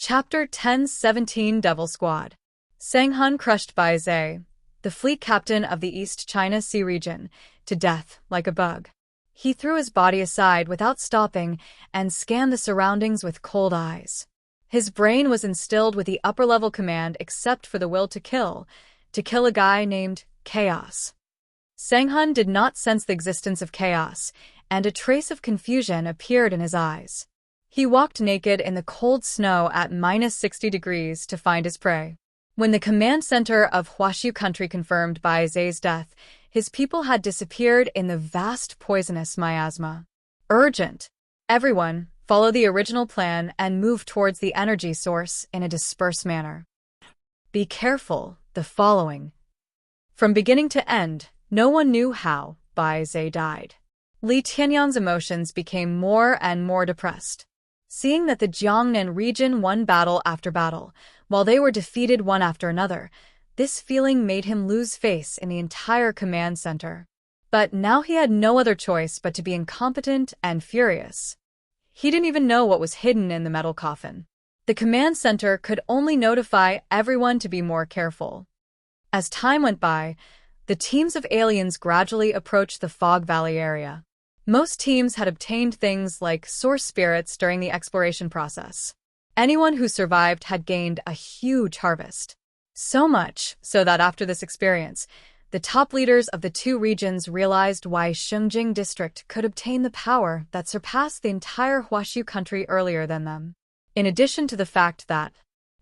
Chapter 1017 Devil Squad. Sang-hun crushed Bai Zhe, the fleet captain of the East China Sea region, to death like a bug. He threw his body aside without stopping and scanned the surroundings with cold eyes. His brain was instilled with the upper-level command except for the will to kill a guy named Chaos. Sang-hun did not sense the existence of chaos, and a trace of confusion appeared in his eyes. He walked naked in the cold snow at -60 degrees to find his prey. When the command center of Huashu country confirmed Bai Zhe's death, his people had disappeared in the vast poisonous miasma. Urgent! Everyone, follow the original plan and move towards the energy source in a dispersed manner. Be careful, the following. From beginning to end, no one knew how Bai Zhe died. Li Tianyang's emotions became more and more depressed. Seeing that the Jiangnan region won battle after battle, while they were defeated one after another, this feeling made him lose face in the entire command center. But now he had no other choice but to be incompetent and furious. He didn't even know what was hidden in the metal coffin. The command center could only notify everyone to be more careful. As time went by, the teams of aliens gradually approached the Fog Valley area. Most teams had obtained things like source spirits during the exploration process. Anyone who survived had gained a huge harvest. So much so that after this experience, the top leaders of the two regions realized why Shengjing District could obtain the power that surpassed the entire Huashu country earlier than them. In addition to the fact that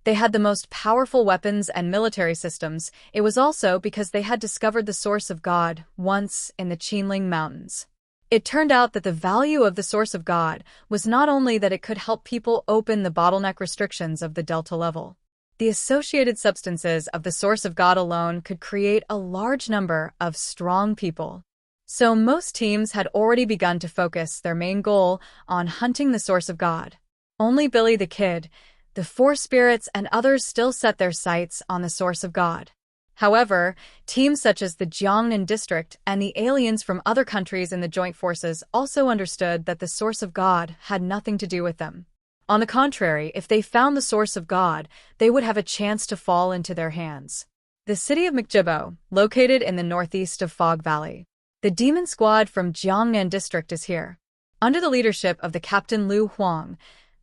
they had the most powerful weapons and military systems, it was also because they had discovered the source of God once in the Qinling Mountains. It turned out that the value of the source of God was not only that it could help people open the bottleneck restrictions of the delta level. The associated substances of the source of God alone could create a large number of strong people. So most teams had already begun to focus their main goal on hunting the source of God. Only Billy the Kid, the four spirits, and others still set their sights on the source of God. However, teams such as the Jiangnan District and the aliens from other countries in the joint forces also understood that the source of God had nothing to do with them. On the contrary, if they found the source of God, they would have a chance to fall into their hands. The city of McJibo, located in the northeast of Fog Valley. The demon squad from Jiangnan District is here. Under the leadership of the Captain Lu Huang,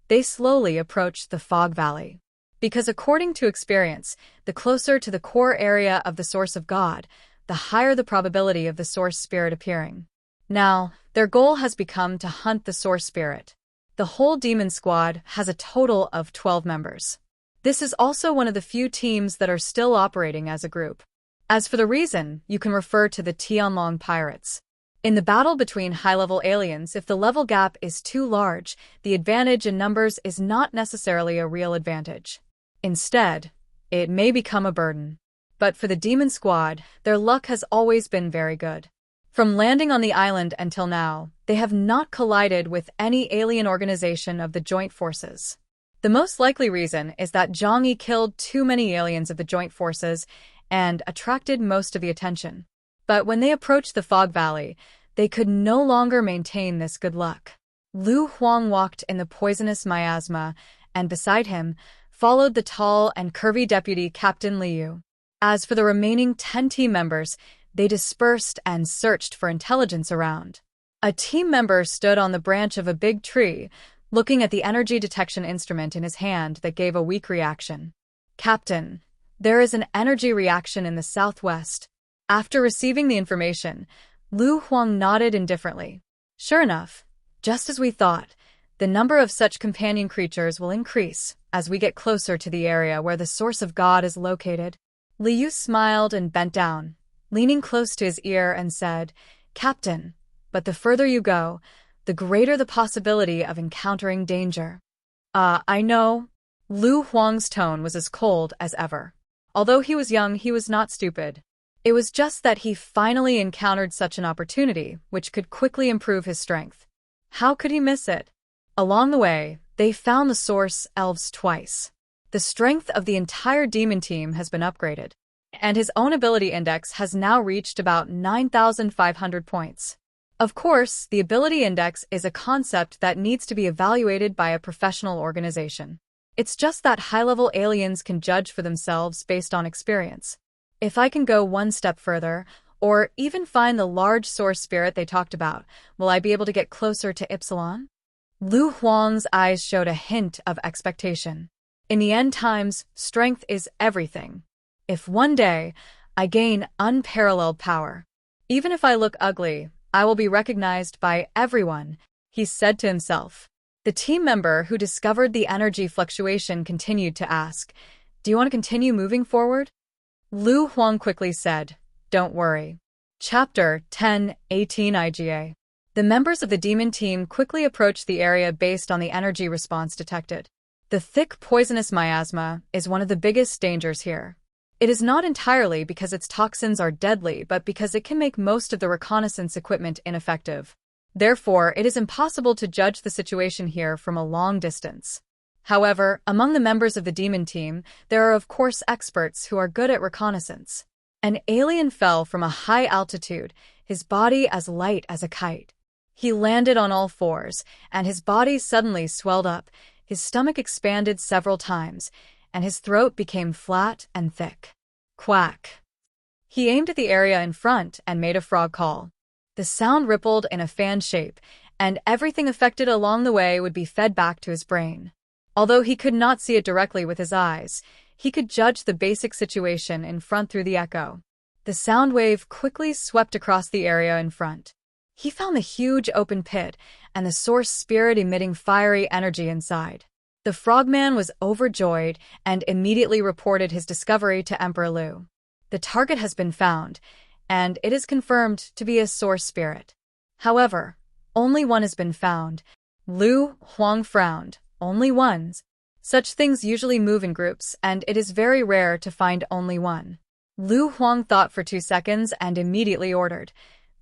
they slowly approached the Fog Valley. Because according to experience, the closer to the core area of the source of God, the higher the probability of the source spirit appearing. Now, their goal has become to hunt the source spirit. The whole demon squad has a total of 12 members. This is also one of the few teams that are still operating as a group. As for the reason, you can refer to the Tianlong pirates. In the battle between high-level aliens, if the level gap is too large, the advantage in numbers is not necessarily a real advantage. Instead, it may become a burden. But for the demon squad, their luck has always been very good. From landing on the island until now, they have not collided with any alien organization of the joint forces. The most likely reason is that Jiang E killed too many aliens of the joint forces and attracted most of the attention. But when they approached the Fog Valley, they could no longer maintain this good luck. Lu Huang walked in the poisonous miasma, and beside him followed the tall and curvy deputy Captain Liu. As for the remaining 10 team members, they dispersed and searched for intelligence around. A team member stood on the branch of a big tree, looking at the energy detection instrument in his hand that gave a weak reaction. Captain, there is an energy reaction in the southwest. After receiving the information, Lu Huang nodded indifferently. Sure enough, just as we thought, the number of such companion creatures will increase as we get closer to the area where the source of God is located. Liu smiled and bent down, leaning close to his ear, and said, Captain, but the further you go, the greater the possibility of encountering danger. I know. Lu Huang's tone was as cold as ever. Although he was young, he was not stupid. It was just that he finally encountered such an opportunity, which could quickly improve his strength. How could he miss it? Along the way, they found the source elves twice. The strength of the entire demon team has been upgraded, and his own ability index has now reached about 9,500 points. Of course, the ability index is a concept that needs to be evaluated by a professional organization. It's just that high-level aliens can judge for themselves based on experience. If I can go one step further, or even find the large source spirit they talked about, will I be able to get closer to Epsilon? Lu Huang's eyes showed a hint of expectation. In the end times, strength is everything. If one day I gain unparalleled power, even if I look ugly, I will be recognized by everyone, he said to himself. The team member who discovered the energy fluctuation continued to ask, "Do you want to continue moving forward?" Lu Huang quickly said, "Don't worry." Chapter 10:18 IGA. The members of the demon team quickly approached the area based on the energy response detected. The thick, poisonous miasma is one of the biggest dangers here. It is not entirely because its toxins are deadly, but because it can make most of the reconnaissance equipment ineffective. Therefore, it is impossible to judge the situation here from a long distance. However, among the members of the demon team, there are of course experts who are good at reconnaissance. An alien fell from a high altitude, his body as light as a kite. He landed on all fours, and his body suddenly swelled up, his stomach expanded several times, and his throat became flat and thick. Quack. He aimed at the area in front and made a frog call. The sound rippled in a fan shape, and everything affected along the way would be fed back to his brain. Although he could not see it directly with his eyes, he could judge the basic situation in front through the echo. The sound wave quickly swept across the area in front. He found the huge open pit and the source spirit emitting fiery energy inside. The frogman was overjoyed and immediately reported his discovery to Emperor Lu. The target has been found, and it is confirmed to be a source spirit. However, only one has been found. Lu Huang frowned. Only ones. Such things usually move in groups, and it is very rare to find only one. Lu Huang thought for 2 seconds and immediately ordered,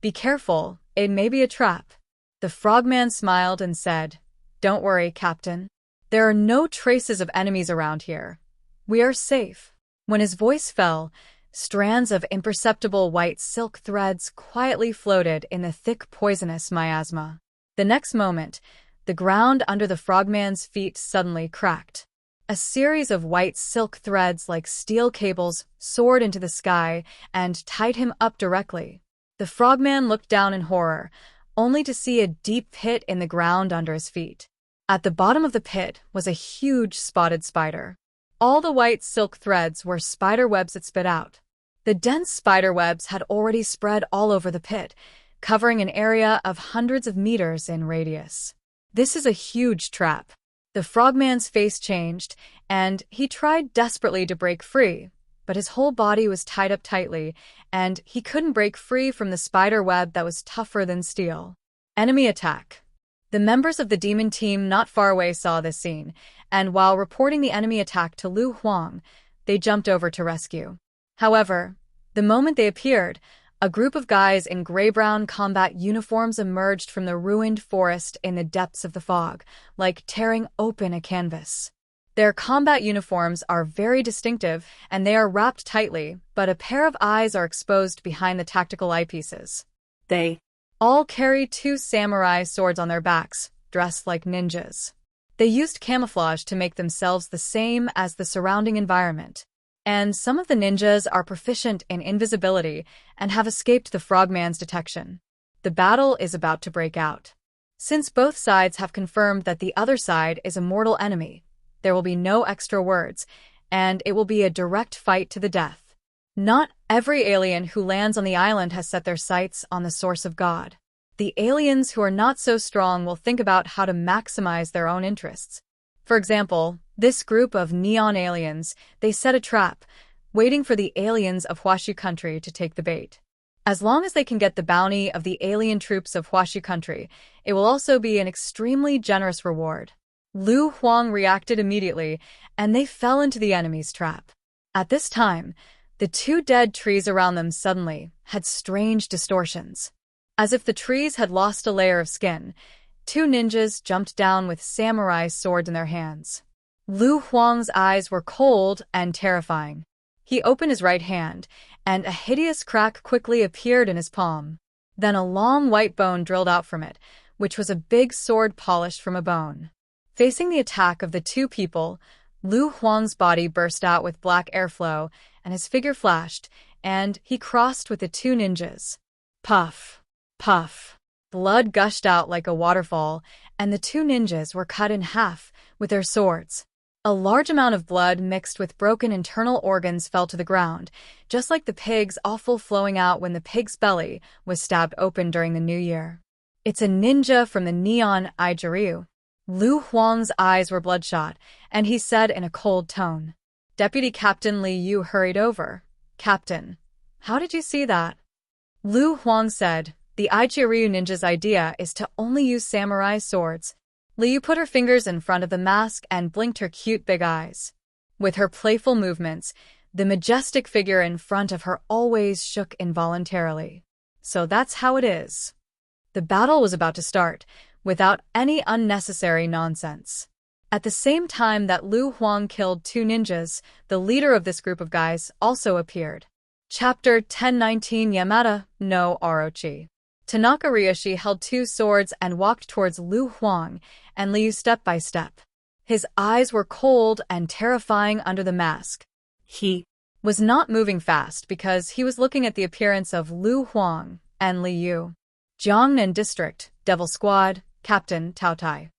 "Be careful, it may be a trap." The frogman smiled and said, "Don't worry, Captain. There are no traces of enemies around here. We are safe." When his voice fell, strands of imperceptible white silk threads quietly floated in the thick poisonous miasma. The next moment, the ground under the frogman's feet suddenly cracked. A series of white silk threads like steel cables soared into the sky and tied him up directly. The frogman looked down in horror, only to see a deep pit in the ground under his feet. At the bottom of the pit was a huge spotted spider. All the white silk threads were spider webs it spit out. The dense spider webs had already spread all over the pit, covering an area of hundreds of meters in radius. This is a huge trap. The frogman's face changed, and he tried desperately to break free, but his whole body was tied up tightly, and he couldn't break free from the spider web that was tougher than steel. Enemy attack. The members of the demon team not far away saw this scene, and while reporting the enemy attack to Lu Huang, they jumped over to rescue. However, the moment they appeared, a group of guys in gray-brown combat uniforms emerged from the ruined forest in the depths of the fog, like tearing open a canvas. Their combat uniforms are very distinctive, and they are wrapped tightly, but a pair of eyes are exposed behind the tactical eyepieces. They all carry 2 samurai swords on their backs, dressed like ninjas. They used camouflage to make themselves the same as the surrounding environment. And some of the ninjas are proficient in invisibility and have escaped the frogman's detection. The battle is about to break out. Since both sides have confirmed that the other side is a mortal enemy, there will be no extra words, and it will be a direct fight to the death. Not every alien who lands on the island has set their sights on the source of God. The aliens who are not so strong will think about how to maximize their own interests. For example, this group of neon aliens, they set a trap, waiting for the aliens of Huashu country to take the bait. As long as they can get the bounty of the alien troops of Huashu country, it will also be an extremely generous reward. Lu Huang reacted immediately, and they fell into the enemy's trap. At this time, the 2 dead trees around them suddenly had strange distortions. As if the trees had lost a layer of skin, 2 ninjas jumped down with samurai swords in their hands. Lu Huang's eyes were cold and terrifying. He opened his right hand, and a hideous crack quickly appeared in his palm. Then a long white bone drilled out from it, which was a big sword polished from a bone. Facing the attack of the 2 people, Lu Huang's body burst out with black airflow, and his figure flashed, and he crossed with the two ninjas. Puff, puff. Blood gushed out like a waterfall, and the two ninjas were cut in half with their swords. A large amount of blood mixed with broken internal organs fell to the ground, just like the pig's offal flowing out when the pig's belly was stabbed open during the New Year. It's a ninja from the Neon Ijaryu. Lu Huang's eyes were bloodshot, and he said in a cold tone. Deputy Captain Li Yu hurried over. Captain, how did you see that? Lu Huang said, the Ijaryu ninja's idea is to only use samurai swords. Li Yu put her fingers in front of the mask and blinked her cute big eyes. With her playful movements, the majestic figure in front of her always shook involuntarily. So that's how it is. The battle was about to start, without any unnecessary nonsense. At the same time that Lu Huang killed two ninjas, the leader of this group of guys also appeared. Chapter 1019 Yamada no Orochi. Tanaka Rishi held two swords and walked towards Lu Huang and Liu step by step. His eyes were cold and terrifying under the mask. He was not moving fast because he was looking at the appearance of Lu Huang and Liu. Jiang E District, Devil Squad, Captain Tao Tai.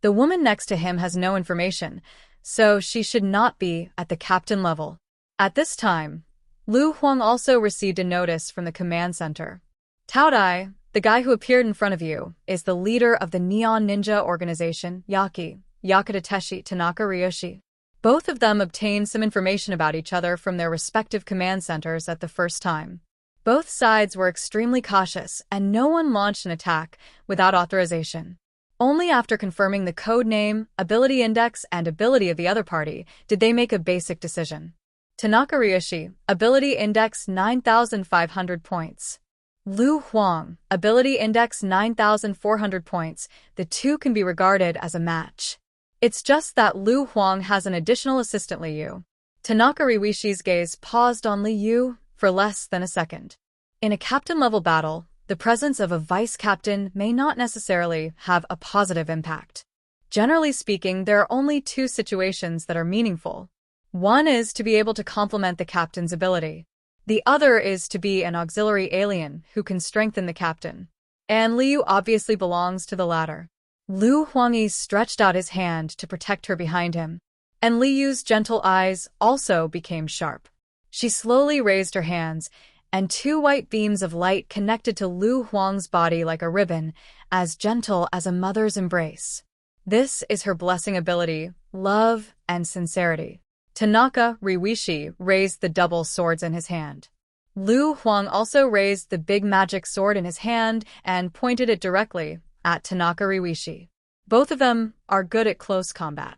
The woman next to him has no information, so she should not be at the captain level. At this time, Lu Huang also received a notice from the command center. Tao Tai, the guy who appeared in front of you, is the leader of the Neon Ninja organization, Yaki, Yakata Teshi Tanaka Rishi. Both of them obtained some information about each other from their respective command centers at the first time. Both sides were extremely cautious, and no one launched an attack without authorization. Only after confirming the code name, ability index, and ability of the other party did they make a basic decision. Tanaka Rishi, ability index 9,500 points. Lu Huang, ability index 9,400 points. The two can be regarded as a match. It's just that Lu Huang has an additional assistant Li Yu. Tanaka Rishi's gaze paused on Li Yu for less than a second. In a captain-level battle, the presence of a vice-captain may not necessarily have a positive impact. Generally speaking, there are only two situations that are meaningful. One is to be able to complement the captain's ability. The other is to be an auxiliary alien who can strengthen the captain. And Liu obviously belongs to the latter. Lu Huangyi stretched out his hand to protect her behind him, and Liyu's gentle eyes also became sharp. She slowly raised her hands, and two white beams of light connected to Lu Huang's body like a ribbon, as gentle as a mother's embrace. This is her blessing ability, love and sincerity. Tanaka Rishi raised the double swords in his hand. Lu Huang also raised the big magic sword in his hand and pointed it directly at Tanaka Rishi. Both of them are good at close combat.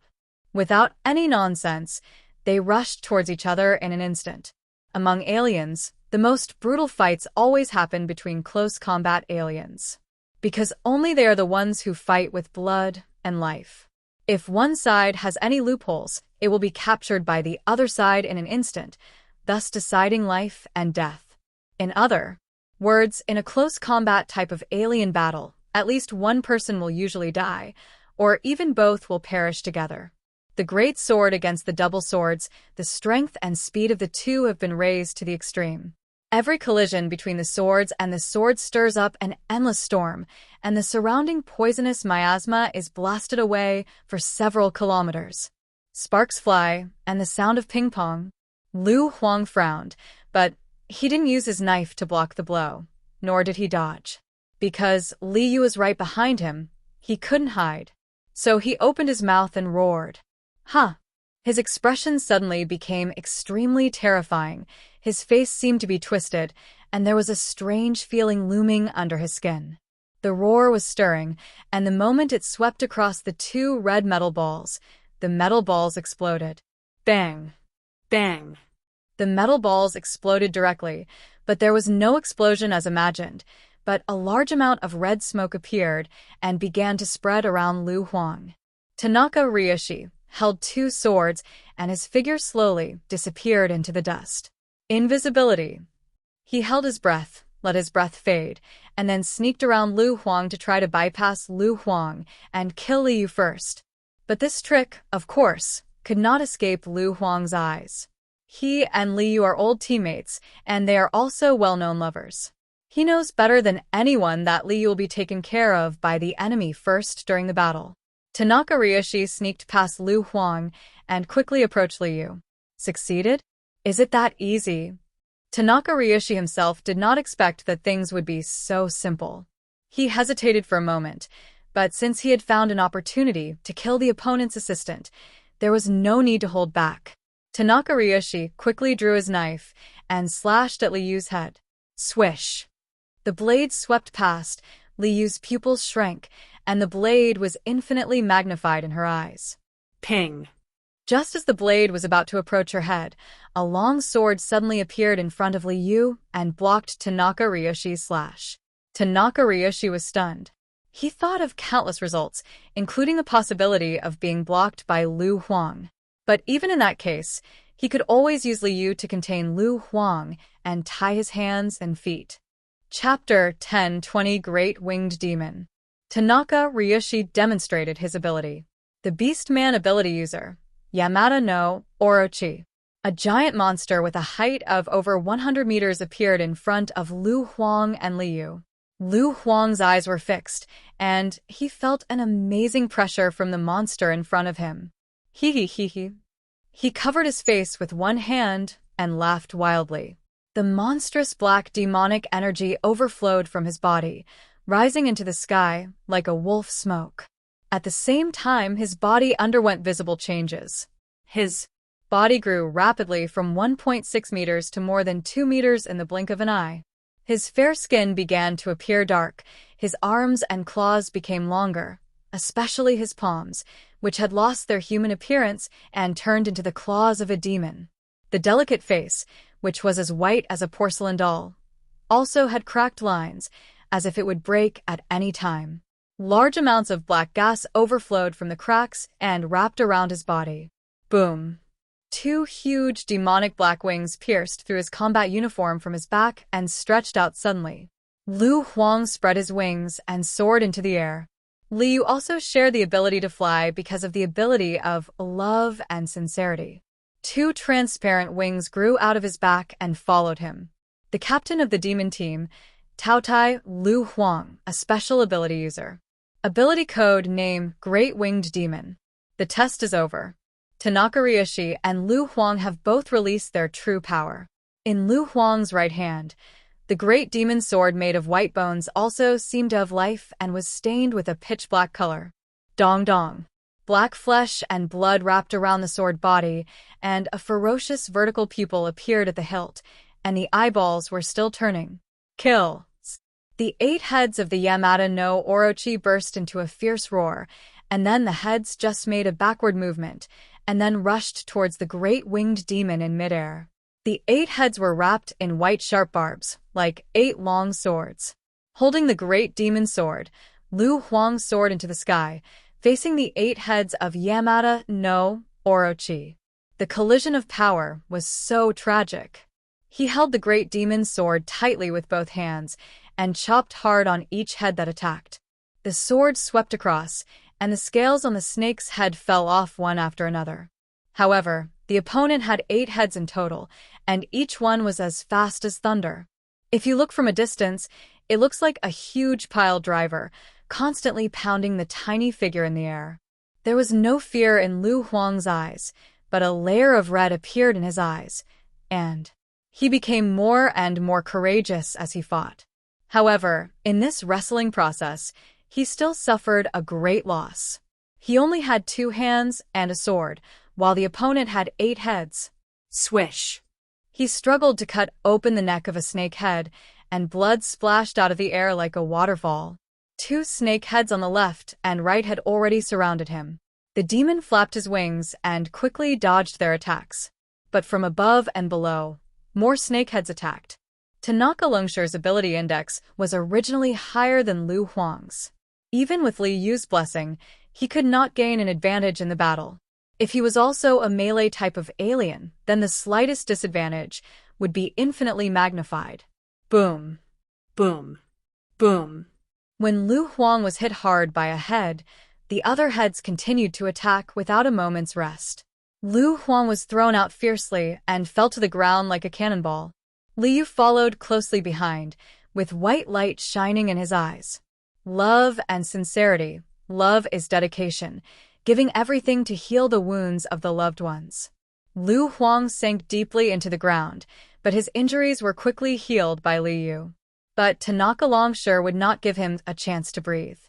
Without any nonsense, they rushed towards each other in an instant. Among aliens, the most brutal fights always happen between close combat aliens, because only they are the ones who fight with blood and life. If one side has any loopholes, it will be captured by the other side in an instant, thus deciding life and death. In other words, in a close combat type of alien battle, at least one person will usually die, or even both will perish together. The great sword against the double swords, the strength and speed of the two have been raised to the extreme. Every collision between the swords and the sword stirs up an endless storm, and the surrounding poisonous miasma is blasted away for several kilometers. Sparks fly, and the sound of ping-pong. Lu Huang frowned, but he didn't use his knife to block the blow, nor did he dodge. Because Li Yu was right behind him, he couldn't hide. So he opened his mouth and roared. Huh! His expression suddenly became extremely terrifying. His face seemed to be twisted, and there was a strange feeling looming under his skin. The roar was stirring, and the moment it swept across the two red metal balls, the metal balls exploded. Bang! Bang! The metal balls exploded directly, but there was no explosion as imagined, but a large amount of red smoke appeared and began to spread around Lu Huang. Tanaka Rishi held two swords, and his figure slowly disappeared into the dust. Invisibility. He held his breath, let his breath fade, and then sneaked around Lu Huang to try to bypass Lu Huang and kill Liu first. But this trick, of course, could not escape Lu Huang's eyes. He and Liu are old teammates, and they are also well-known lovers. He knows better than anyone that Liu will be taken care of by the enemy first during the battle. Tanaka Rishi sneaked past Lu Huang and quickly approached Liu. Succeeded? Is it that easy? Tanaka Rishi himself did not expect that things would be so simple. He hesitated for a moment, but since he had found an opportunity to kill the opponent's assistant, there was no need to hold back. Tanaka Rishi quickly drew his knife and slashed at Liu's head. Swish! The blade swept past, Liu's pupils shrank, and the blade was infinitely magnified in her eyes. Ping! Just as the blade was about to approach her head, a long sword suddenly appeared in front of Liu and blocked Tanaka Rishi's slash. Tanaka Rishi was stunned. He thought of countless results, including the possibility of being blocked by Lu Huang. But even in that case, he could always use Liu to contain Lu Huang and tie his hands and feet. Chapter 10-20 Great Winged Demon. Tanaka Rishi demonstrated his ability. The Beastman ability user, Yamada no Orochi. A giant monster with a height of over 100 meters appeared in front of Lu Huang and Liu. Lu Huang's eyes were fixed, and he felt an amazing pressure from the monster in front of him. He covered his face with one hand and laughed wildly. The monstrous black demonic energy overflowed from his body, rising into the sky like a wolf smoke. At the same time, his body underwent visible changes. His body grew rapidly from 1.6 meters to more than 2 meters in the blink of an eye. His fair skin began to appear dark, his arms and claws became longer, especially his palms, which had lost their human appearance and turned into the claws of a demon. The delicate face, which was as white as a porcelain doll, also had cracked lines, as if it would break at any time. Large amounts of black gas overflowed from the cracks and wrapped around his body. Boom! 2 huge demonic black wings pierced through his combat uniform from his back and stretched out suddenly. Lu Huang spread his wings and soared into the air. Liu also shared the ability to fly because of the ability of love and sincerity. 2 transparent wings grew out of his back and followed him. The captain of the demon team, Taotai Lu Huang, a special ability user. Ability code name Great Winged Demon. The test is over. Tanaka Rishi and Lu Huang have both released their true power. In Lu Huang's right hand, the great demon sword made of white bones also seemed to have life and was stained with a pitch-black color. Dong dong. Black flesh and blood wrapped around the sword body, and a ferocious vertical pupil appeared at the hilt, and the eyeballs were still turning. Kill! The 8 heads of the Yamada no Orochi burst into a fierce roar, and then the heads just made a backward movement, and then rushed towards the great winged demon in midair. The 8 heads were wrapped in white sharp barbs, like 8 long swords. Holding the great demon sword, Lu Huang soared into the sky, facing the 8 heads of Yamada no Orochi. The collision of power was so tragic. He held the great demon's sword tightly with both hands and chopped hard on each head that attacked. The sword swept across, and the scales on the snake's head fell off one after another. However, the opponent had 8 heads in total, and each one was as fast as thunder. If you look from a distance, it looks like a huge pile driver, constantly pounding the tiny figure in the air. There was no fear in Lu Huang's eyes, but a layer of red appeared in his eyes, and he became more and more courageous as he fought. However, in this wrestling process, he still suffered a great loss. He only had 2 hands and a sword, while the opponent had 8 heads. Swish! He struggled to cut open the neck of a snake head, and blood splashed out of the air like a waterfall. 2 snake heads on the left and right had already surrounded him. The demon flapped his wings and quickly dodged their attacks. But from above and below, more snake heads attacked. Tanaka Longshire's ability index was originally higher than Lu Huang's. Even with Liu's blessing, he could not gain an advantage in the battle. If he was also a melee type of alien, then the slightest disadvantage would be infinitely magnified. Boom. Boom. Boom. When Lu Huang was hit hard by a head, the other heads continued to attack without a moment's rest. Lu Huang was thrown out fiercely and fell to the ground like a cannonball. Liu followed closely behind, with white light shining in his eyes. Love and sincerity. Love is dedication, giving everything to heal the wounds of the loved ones. Lu Huang sank deeply into the ground, but his injuries were quickly healed by Liu. But Tanaka Longsure would not give him a chance to breathe.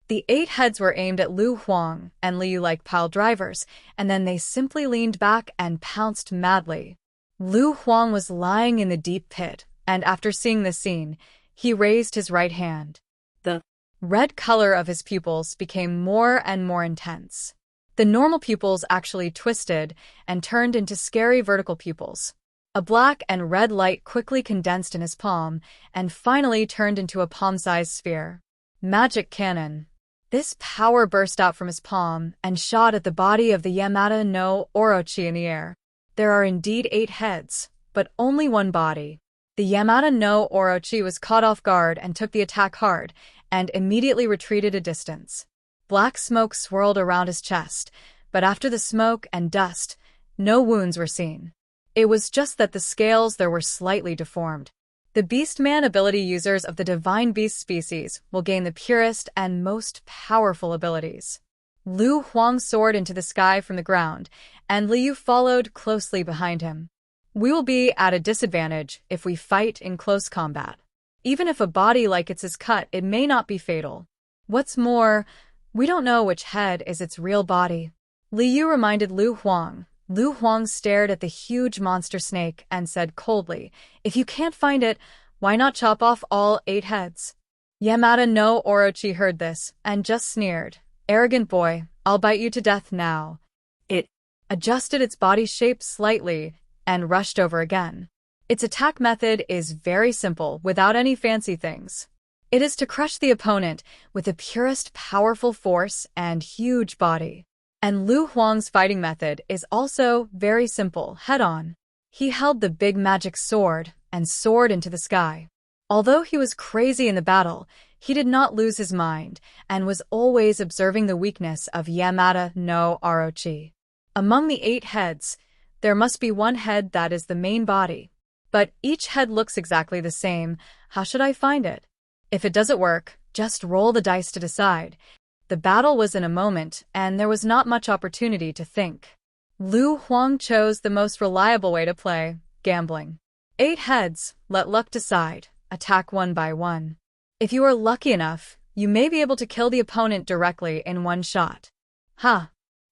The 8 heads were aimed at Lu Huang and Liu like pile drivers, and then they simply leaned back and pounced madly. Lu Huang was lying in the deep pit, and after seeing the scene, he raised his right hand. The red color of his pupils became more and more intense. The normal pupils actually twisted and turned into scary vertical pupils. A black and red light quickly condensed in his palm and finally turned into a palm-sized sphere. Magic cannon. This power burst out from his palm and shot at the body of the Yamada no Orochi in the air. There are indeed 8 heads, but only one body. The Yamada no Orochi was caught off guard and took the attack hard, and immediately retreated a distance. Black smoke swirled around his chest, but after the smoke and dust, no wounds were seen. It was just that the scales there were slightly deformed. The Beastman ability users of the Divine Beast species will gain the purest and most powerful abilities. Lu Huang soared into the sky from the ground, and Liu followed closely behind him. We will be at a disadvantage if we fight in close combat. Even if a body like its is cut, it may not be fatal. What's more, we don't know which head is its real body. Liu reminded Lu Huang. Lu Huang stared at the huge monster snake and said coldly, "If you can't find it, why not chop off all 8 heads?" Yamada no Orochi heard this and just sneered. "Arrogant boy, I'll bite you to death now." It adjusted its body shape slightly and rushed over again. Its attack method is very simple, without any fancy things. It is to crush the opponent with the purest powerful force and huge body. And Lu Huang's fighting method is also very simple, head-on. He held the big magic sword and soared into the sky. Although he was crazy in the battle, he did not lose his mind and was always observing the weakness of Yamada no Orochi. Among the 8 heads, there must be one head that is the main body. But each head looks exactly the same. How should I find it? If it doesn't work, just roll the dice to decide. The battle was in a moment, and there was not much opportunity to think. Lu Huang chose the most reliable way to play, gambling. 8 heads, let luck decide, attack one by one. If you are lucky enough, you may be able to kill the opponent directly in one shot. Ha!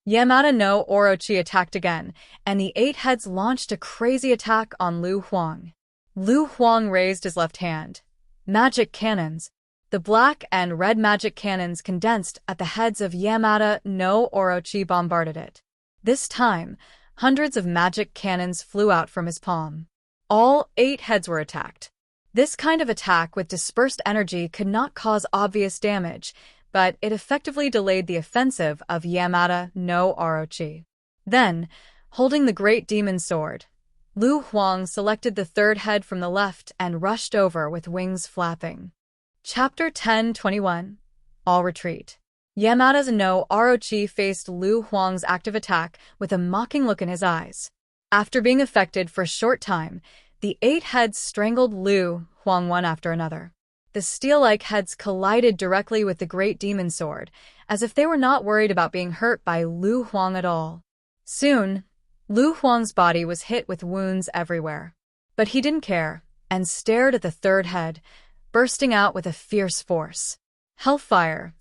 Yamada no Orochi attacked again, and the 8 heads launched a crazy attack on Lu Huang. Lu Huang raised his left hand. Magic cannons. The black and red magic cannons condensed at the heads of Yamada no Orochi bombarded it. This time, hundreds of magic cannons flew out from his palm. All 8 heads were attacked. This kind of attack with dispersed energy could not cause obvious damage, but it effectively delayed the offensive of Yamada no Orochi. Then, holding the great demon sword, Lu Huang selected the 3rd head from the left and rushed over with wings flapping. Chapter 10:21. All retreat. Yamada no Orochi faced Lu Huang's active attack with a mocking look in his eyes. After being affected for a short time, the 8 heads strangled Lu Huang one after another. The steel-like heads collided directly with the great demon sword, as if they were not worried about being hurt by Lu Huang at all. Soon, Lu Huang's body was hit with wounds everywhere. But he didn't care, and stared at the 3rd head, bursting out with a fierce force. Hellfire.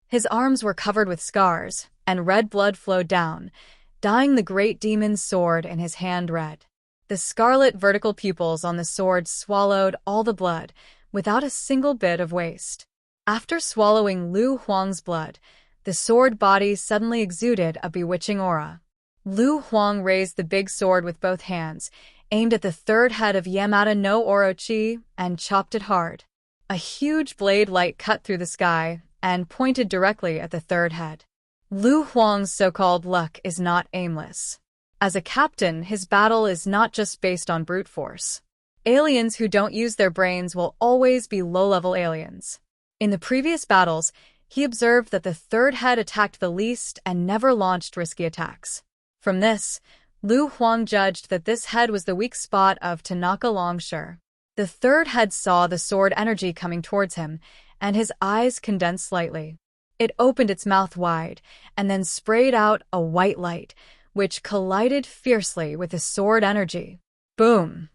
His arms were covered with scars, and red blood flowed down, dyeing the great demon's sword in his hand red. The scarlet vertical pupils on the sword swallowed all the blood, without a single bit of waste. After swallowing Lu Huang's blood, the sword body suddenly exuded a bewitching aura. Lu Huang raised the big sword with both hands, aimed at the 3rd head of Yamada no Orochi, and chopped it hard. A huge blade light cut through the sky and pointed directly at the 3rd head. Lu Huang's so-called luck is not aimless. As a captain, his battle is not just based on brute force. Aliens who don't use their brains will always be low-level aliens. In the previous battles, he observed that the 3rd head attacked the least and never launched risky attacks. From this, Lu Huang judged that this head was the weak spot of Tanaka Rishi. The third head saw the sword energy coming towards him, and his eyes condensed slightly. It opened its mouth wide, and then sprayed out a white light, which collided fiercely with the sword energy. Boom!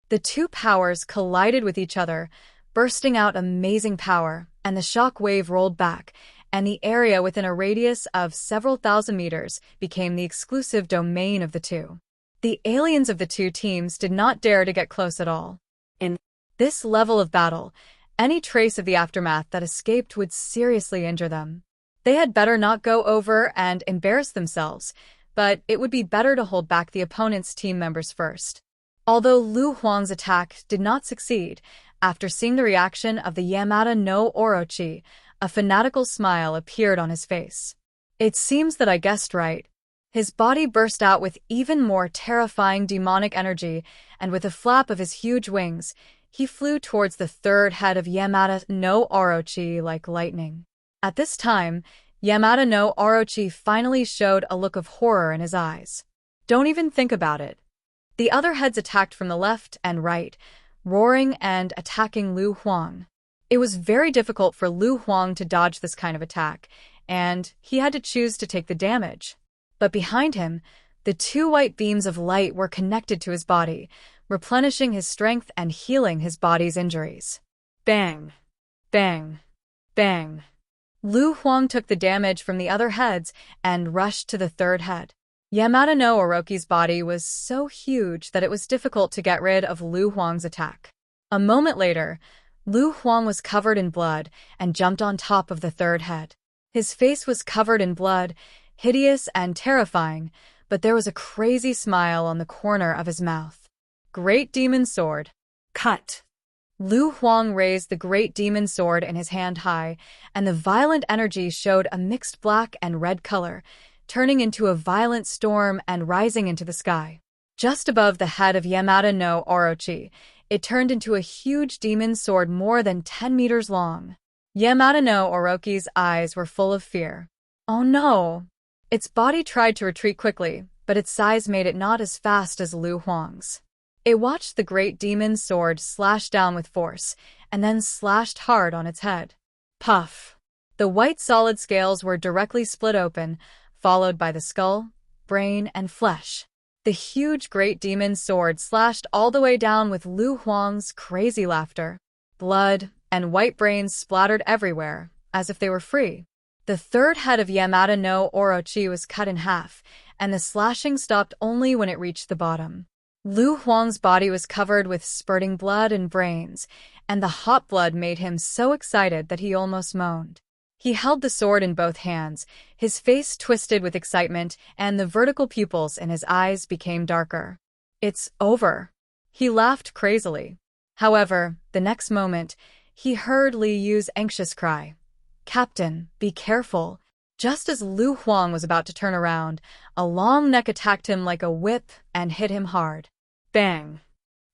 The two powers collided with each other, bursting out amazing power, and the shock wave rolled back, and the area within a radius of several thousand meters became the exclusive domain of the two. The aliens of the two teams did not dare to get close at all. In this level of battle, any trace of the aftermath that escaped would seriously injure them. They had better not go over and embarrass themselves, but it would be better to hold back the opponent's team members first. Although Lu Huang's attack did not succeed, after seeing the reaction of the Yamada no Orochi, a fanatical smile appeared on his face. It seems that I guessed right. His body burst out with even more terrifying demonic energy, and with a flap of his huge wings, he flew towards the third head of Yamada no Orochi like lightning. At this time, Yamada no Orochi finally showed a look of horror in his eyes. Don't even think about it. The other heads attacked from the left and right, roaring and attacking Lu Huang. It was very difficult for Lu Huang to dodge this kind of attack, and he had to choose to take the damage. But behind him, the two white beams of light were connected to his body, replenishing his strength and healing his body's injuries. Bang! Bang! Bang! Lu Huang took the damage from the other heads and rushed to the third head. Yamada no Orochi's body was so huge that it was difficult to get rid of Lu Huang's attack. A moment later, Lu Huang was covered in blood and jumped on top of the third head. His face was covered in blood, hideous and terrifying, but there was a crazy smile on the corner of his mouth. Great Demon Sword. Cut! Lu Huang raised the Great Demon Sword in his hand high, and the violent energy showed a mixed black and red color, turning into a violent storm and rising into the sky. Just above the head of Yamada no Orochi, it turned into a huge demon sword more than 10 meters long. Yamada no Orochi's eyes were full of fear. Oh no! Its body tried to retreat quickly, but its size made it not as fast as Lu Huang's. It watched the great demon sword slash down with force, and then slashed hard on its head. Puff! The white solid scales were directly split open, followed by the skull, brain, and flesh. The huge great demon sword slashed all the way down with Lu Huang's crazy laughter. Blood and white brains splattered everywhere, as if they were free. The third head of Yamada no Orochi was cut in half, and the slashing stopped only when it reached the bottom. Lu Huang's body was covered with spurting blood and brains, and the hot blood made him so excited that he almost moaned. He held the sword in both hands, his face twisted with excitement, and the vertical pupils in his eyes became darker. It's over. He laughed crazily. However, the next moment, he heard Li Yu's anxious cry. Captain, be careful. Just as Lu Huang was about to turn around, a long neck attacked him like a whip and hit him hard. Bang!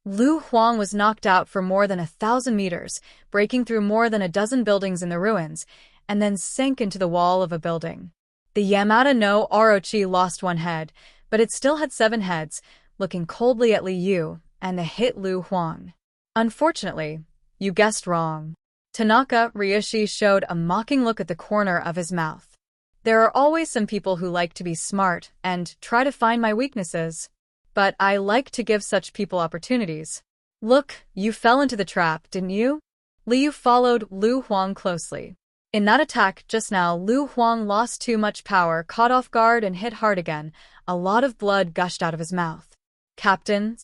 Lu Huang was knocked out for more than 1,000 meters, breaking through more than a dozen buildings in the ruins, and then sank into the wall of a building. The Yamada no Orochi lost one head, but it still had 7 heads, looking coldly at Li Yu, and the hit Lu Huang. Unfortunately, you guessed wrong. Tanaka Rishi showed a mocking look at the corner of his mouth. There are always some people who like to be smart and try to find my weaknesses. But I like to give such people opportunities. Look, you fell into the trap, didn't you? Li Yu followed Lu Huang closely. In that attack just now, Lu Huang lost too much power, caught off guard, and hit hard again. A lot of blood gushed out of his mouth. Captain?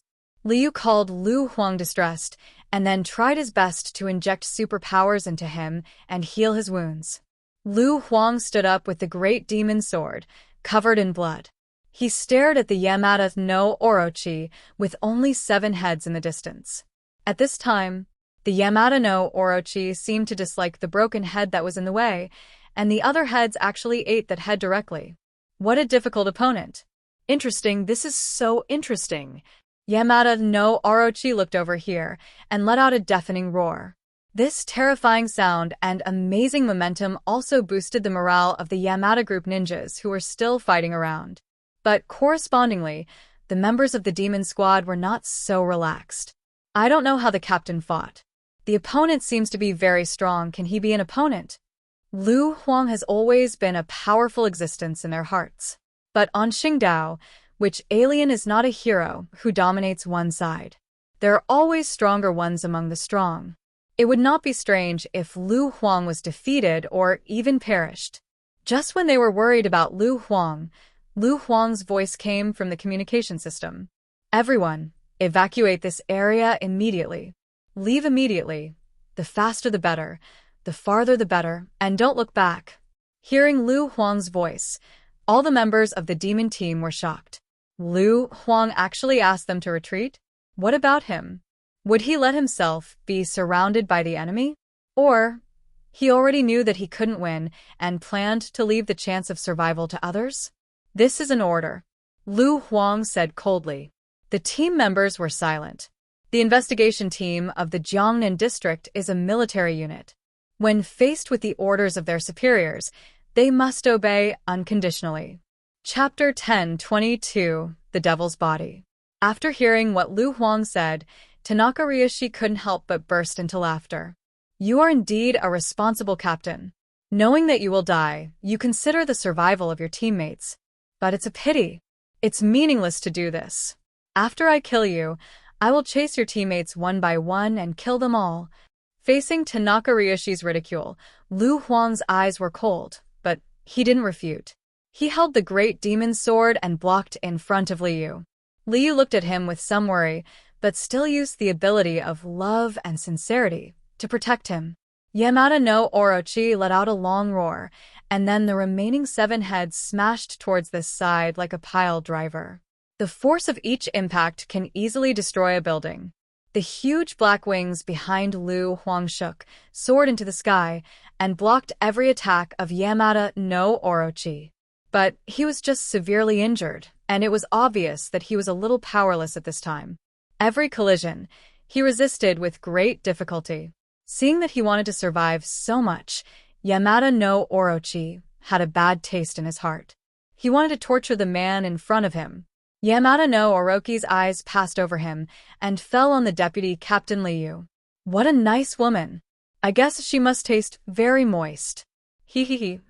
Li Yu called Lu Huang distressed, and then tried his best to inject superpowers into him and heal his wounds. Lu Huang stood up with the great demon sword, covered in blood. He stared at the Yamada no Orochi with only 7 heads in the distance. At this time, the Yamada no Orochi seemed to dislike the broken head that was in the way, and the other heads actually ate that head directly. What a difficult opponent. Interesting, this is so interesting. Yamada no Orochi looked over here and let out a deafening roar. This terrifying sound and amazing momentum also boosted the morale of the Yamada group ninjas who were still fighting around. But correspondingly, the members of the demon squad were not so relaxed. I don't know how the captain fought. The opponent seems to be very strong. Can he be an opponent? Lu Huang has always been a powerful existence in their hearts. But on Qingdao, which alien is not a hero who dominates one side? There are always stronger ones among the strong. It would not be strange if Lu Huang was defeated or even perished. Just when they were worried about Lu Huang's voice came from the communication system. Everyone, evacuate this area immediately. Leave immediately. The faster the better, the farther the better, and don't look back. Hearing Lu Huang's voice, all the members of the demon team were shocked. Lu Huang actually asked them to retreat? What about him? Would he let himself be surrounded by the enemy? Or he already knew that he couldn't win and planned to leave the chance of survival to others? This is an order, Lu Huang said coldly. The team members were silent. The investigation team of the Jiangnan district is a military unit. When faced with the orders of their superiors, they must obey unconditionally. Chapter 10:22 The Devil's Body. After hearing what Lu Huang said, Tanaka Rishi couldn't help but burst into laughter. You are indeed a responsible captain. Knowing that you will die, you consider the survival of your teammates. But it's a pity. It's meaningless to do this. After I kill you, I will chase your teammates one by one and kill them all. Facing Tanaka Rishi's ridicule, Lu Huang's eyes were cold, but he didn't refute. He held the great demon sword and blocked in front of Liu. Liu looked at him with some worry, but still used the ability of love and sincerity to protect him. Yamada no Orochi let out a long roar, and then the remaining 7 heads smashed towards this side like a pile driver. The force of each impact can easily destroy a building. The huge black wings behind Lu Huang shook, soared into the sky, and blocked every attack of Yamada no Orochi. But he was just severely injured, and it was obvious that he was a little powerless at this time. Every collision, he resisted with great difficulty. Seeing that he wanted to survive so much, Yamada no Orochi had a bad taste in his heart. He wanted to torture the man in front of him. Yamada no Orochi's eyes passed over him and fell on the deputy Captain Liu. What a nice woman. I guess she must taste very moist. He.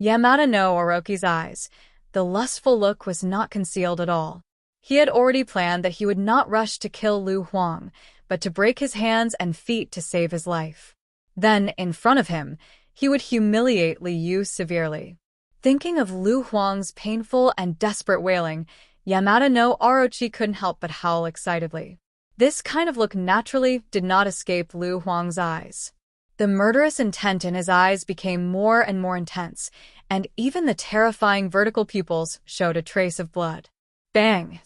Yamada no Orochi's eyes. The lustful look was not concealed at all. He had already planned that he would not rush to kill Lu Huang, but to break his hands and feet to save his life. Then, in front of him, he would humiliate Liu severely. Thinking of Lu Huang's painful and desperate wailing, Yamada no Orochi couldn't help but howl excitedly. This kind of look naturally did not escape Lu Huang's eyes. The murderous intent in his eyes became more and more intense, and even the terrifying vertical pupils showed a trace of blood. Bang!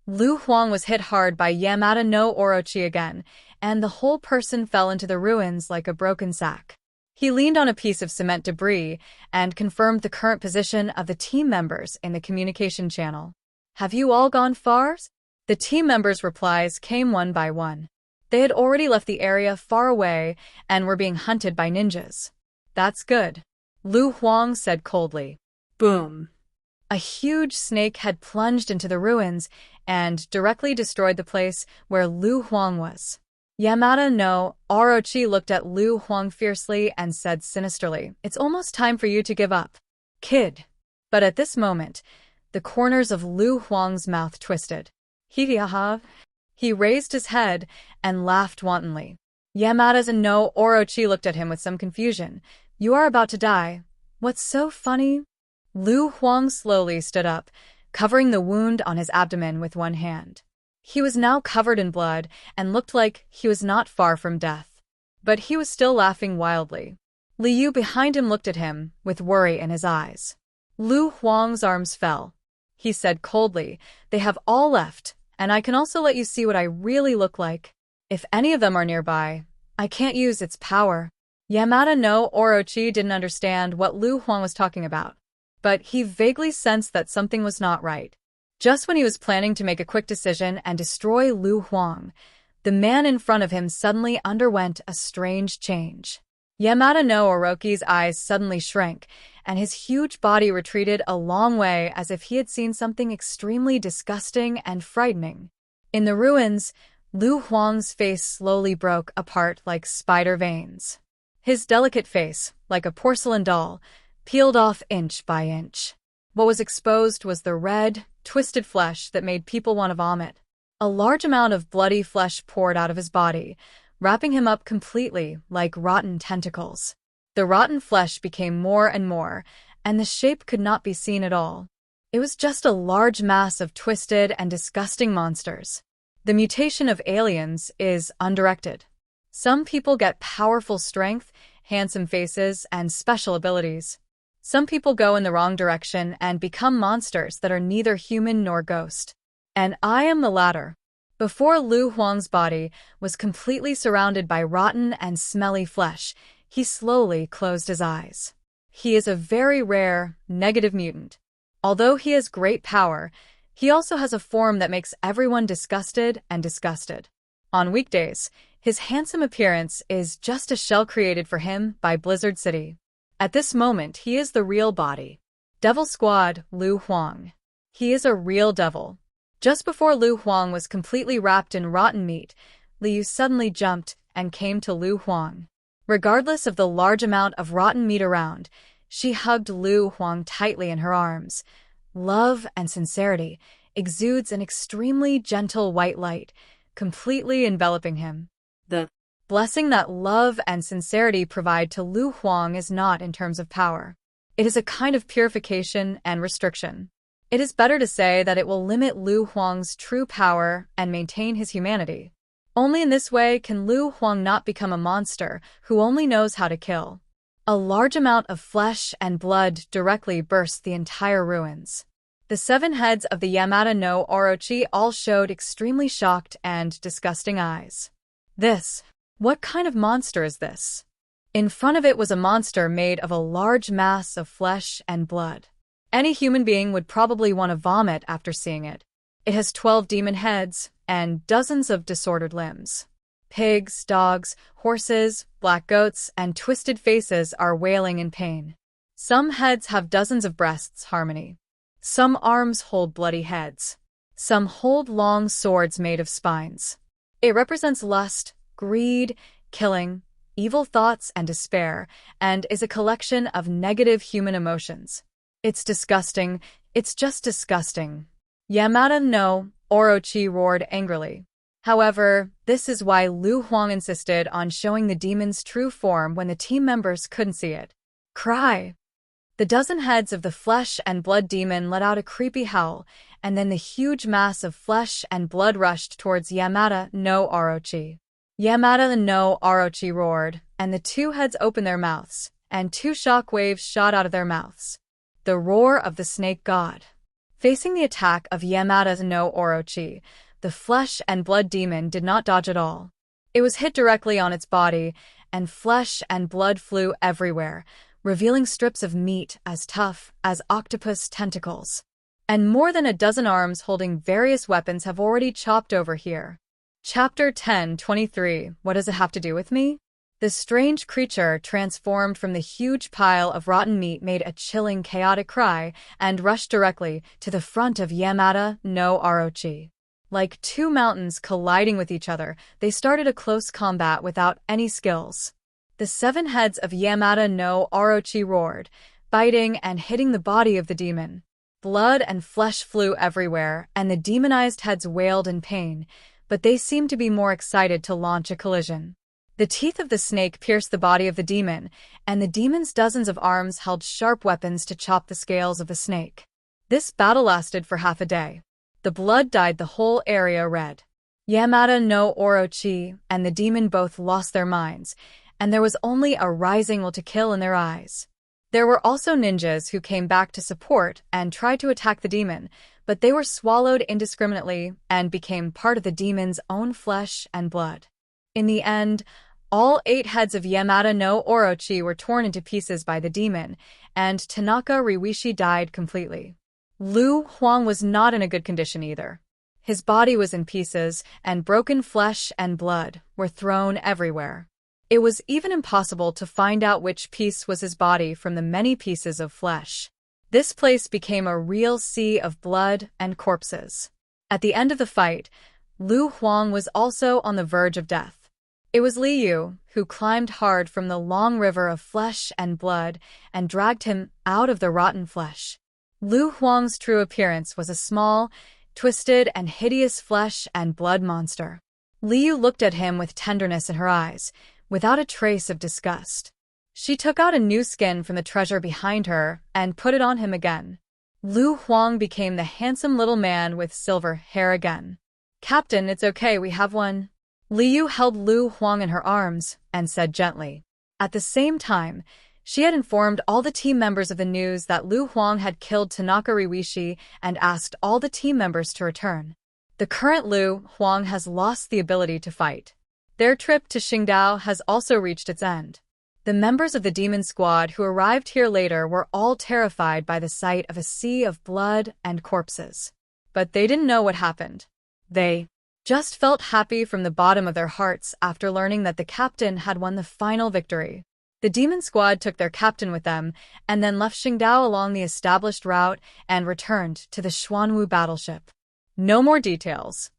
Lu Huang was hit hard by Yamada no Orochi again, and the whole person fell into the ruins like a broken sack. He leaned on a piece of cement debris and confirmed the current position of the team members in the communication channel. Have you all gone far? The team members' replies came one by one. They had already left the area far away and were being hunted by ninjas. That's good, Lu Huang said coldly. Boom! A huge snake had plunged into the ruins and directly destroyed the place where Lu Huang was. Yamada no Orochi looked at Lu Huang fiercely and said sinisterly, "It's almost time for you to give up, kid." But at this moment, the corners of Lu Huang's mouth twisted. He raised his head and laughed wantonly. Yamada no Orochi looked at him with some confusion. You are about to die. What's so funny? Lu Huang slowly stood up, covering the wound on his abdomen with one hand. He was now covered in blood and looked like he was not far from death. But he was still laughing wildly. Liu behind him looked at him with worry in his eyes. Lu Huang's arms fell. He said coldly, "They have all left, and I can also let you see what I really look like. If any of them are nearby, I can't use its power." Yamada no Orochi didn't understand what Lu Huang was talking about, but he vaguely sensed that something was not right. Just when he was planning to make a quick decision and destroy Lu Huang, the man in front of him suddenly underwent a strange change. Yamada no Orochi's eyes suddenly shrank, and his huge body retreated a long way as if he had seen something extremely disgusting and frightening. In the ruins, Lu Huang's face slowly broke apart like spider veins. His delicate face, like a porcelain doll, peeled off inch by inch. What was exposed was the red, twisted flesh that made people want to vomit. A large amount of bloody flesh poured out of his body, wrapping him up completely like rotten tentacles. The rotten flesh became more and more, and the shape could not be seen at all. It was just a large mass of twisted and disgusting monsters. The mutation of aliens is undirected. Some people get powerful strength, handsome faces, and special abilities. Some people go in the wrong direction and become monsters that are neither human nor ghost. And I am the latter. Before Lu Huang's body was completely surrounded by rotten and smelly flesh, he slowly closed his eyes. He is a very rare, negative mutant. Although he has great power, he also has a form that makes everyone disgusted and disgusted. On weekdays, his handsome appearance is just a shell created for him by Blizzard City. At this moment, he is the real body. Devil Squad, Lu Huang. He is a real devil. Just before Lu Huang was completely wrapped in rotten meat, Liu suddenly jumped and came to Lu Huang. Regardless of the large amount of rotten meat around, she hugged Lu Huang tightly in her arms. Love and sincerity exudes an extremely gentle white light, completely enveloping him. The blessing that love and sincerity provide to Lu Huang is not in terms of power. It is a kind of purification and restriction. It is better to say that it will limit Lu Huang's true power and maintain his humanity. Only in this way can Lu Huang not become a monster who only knows how to kill. A large amount of flesh and blood directly burst the entire ruins. The 7 heads of the Yamada no Orochi all showed extremely shocked and disgusting eyes. What kind of monster is this? In front of it was a monster made of a large mass of flesh and blood. Any human being would probably want to vomit after seeing it. It has 12 demon heads and dozens of disordered limbs. Pigs, dogs, horses, black goats, and twisted faces are wailing in pain. Some heads have dozens of breasts, harmony. Some arms hold bloody heads. Some hold long swords made of spines. It represents lust, greed, killing, evil thoughts, and despair, and is a collection of negative human emotions. It's disgusting. It's just disgusting. Yamada no Orochi roared angrily. However, this is why Lu Huang insisted on showing the demon's true form when the team members couldn't see it. Cry! The 12 heads of the flesh and blood demon let out a creepy howl, and then the huge mass of flesh and blood rushed towards Yamada no Orochi. Yamada no Orochi roared, and the 2 heads opened their mouths, and 2 shock waves shot out of their mouths. The roar of the snake god. Facing the attack of Yamada no Orochi, the flesh and blood demon did not dodge at all. It was hit directly on its body, and flesh and blood flew everywhere, revealing strips of meat as tough as octopus tentacles. And more than a dozen arms holding various weapons have already chopped over here. Chapter 10:23. What does it have to do with me? The strange creature transformed from the huge pile of rotten meat made a chilling, chaotic cry and rushed directly to the front of Yamada no Orochi. Like 2 mountains colliding with each other, they started a close combat without any skills. The 7 heads of Yamada no Orochi roared, biting and hitting the body of the demon. Blood and flesh flew everywhere, and the demonized heads wailed in pain, but they seemed to be more excited to launch a collision. The teeth of the snake pierced the body of the demon, and the demon's dozens of arms held sharp weapons to chop the scales of the snake. This battle lasted for half a day. The blood dyed the whole area red. Yamada no Orochi and the demon both lost their minds, and there was only a rising will to kill in their eyes. There were also ninjas who came back to support and tried to attack the demon, but they were swallowed indiscriminately and became part of the demon's own flesh and blood. In the end, all 8 heads of Yamada no Orochi were torn into pieces by the demon, and Tanaka Rishi died completely. Lu Huang was not in a good condition either. His body was in pieces, and broken flesh and blood were thrown everywhere. It was even impossible to find out which piece was his body from the many pieces of flesh. This place became a real sea of blood and corpses. At the end of the fight, Lu Huang was also on the verge of death. It was Liu who climbed hard from the long river of flesh and blood and dragged him out of the rotten flesh. Lu Huang's true appearance was a small, twisted, and hideous flesh and blood monster. Liu looked at him with tenderness in her eyes, without a trace of disgust. She took out a new skin from the treasure behind her and put it on him again. Lu Huang became the handsome little man with silver hair again. "Captain, it's okay, we have one." Liu held Lu Huang in her arms and said gently. At the same time, she had informed all the team members of the news that Lu Huang had killed Tanaka Rishi and asked all the team members to return. The current Lu Huang has lost the ability to fight. Their trip to Qingdao has also reached its end. The members of the demon squad who arrived here later were all terrified by the sight of a sea of blood and corpses. But they didn't know what happened. They just felt happy from the bottom of their hearts after learning that the captain had won the final victory. The demon squad took their captain with them and then left Qingdao along the established route and returned to the Xuanwu battleship. No more details.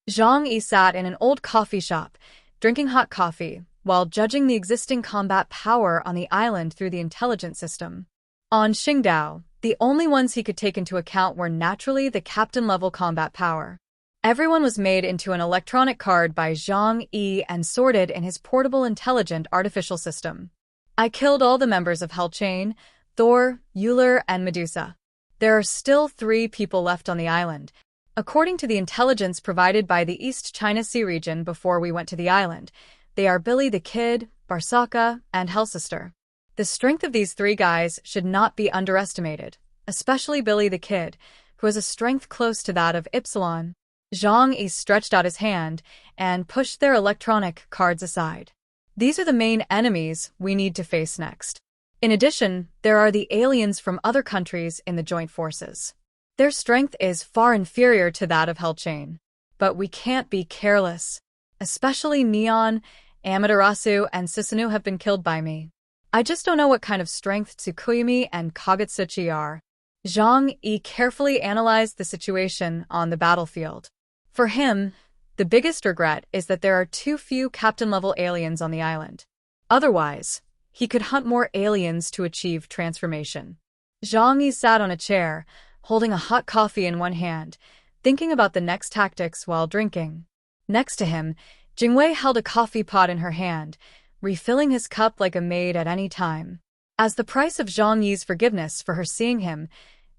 Jiang E sat in an old coffee shop, drinking hot coffee, while judging the existing combat power on the island through the intelligence system. On Qingdao, the only ones he could take into account were naturally the captain-level combat power. Everyone was made into an electronic card by Jiang E and sorted in his portable intelligent artificial system. I killed all the members of Hellchain, Thor, Euler, and Medusa. There are still 3 people left on the island. According to the intelligence provided by the East China Sea region before we went to the island, they are Billy the Kid, Barsaka, and Hellsister. The strength of these 3 guys should not be underestimated, especially Billy the Kid, who has a strength close to that of Ypsilon. Jiang E stretched out his hand and pushed their electronic cards aside. These are the main enemies we need to face next. In addition, there are the aliens from other countries in the joint forces. Their strength is far inferior to that of Hellchain. But we can't be careless. Especially Neon, Amaterasu, and Susanoo have been killed by me. I just don't know what kind of strength Tsukuyomi and Kagutsuchi are. Jiang E carefully analyzed the situation on the battlefield. For him, the biggest regret is that there are too few captain-level aliens on the island. Otherwise, he could hunt more aliens to achieve transformation. Jiang E sat on a chair, holding a hot coffee in one hand, thinking about the next tactics while drinking. Next to him, Jingwei held a coffee pot in her hand, refilling his cup like a maid at any time. As the price of Zhang Yi's forgiveness for her seeing him,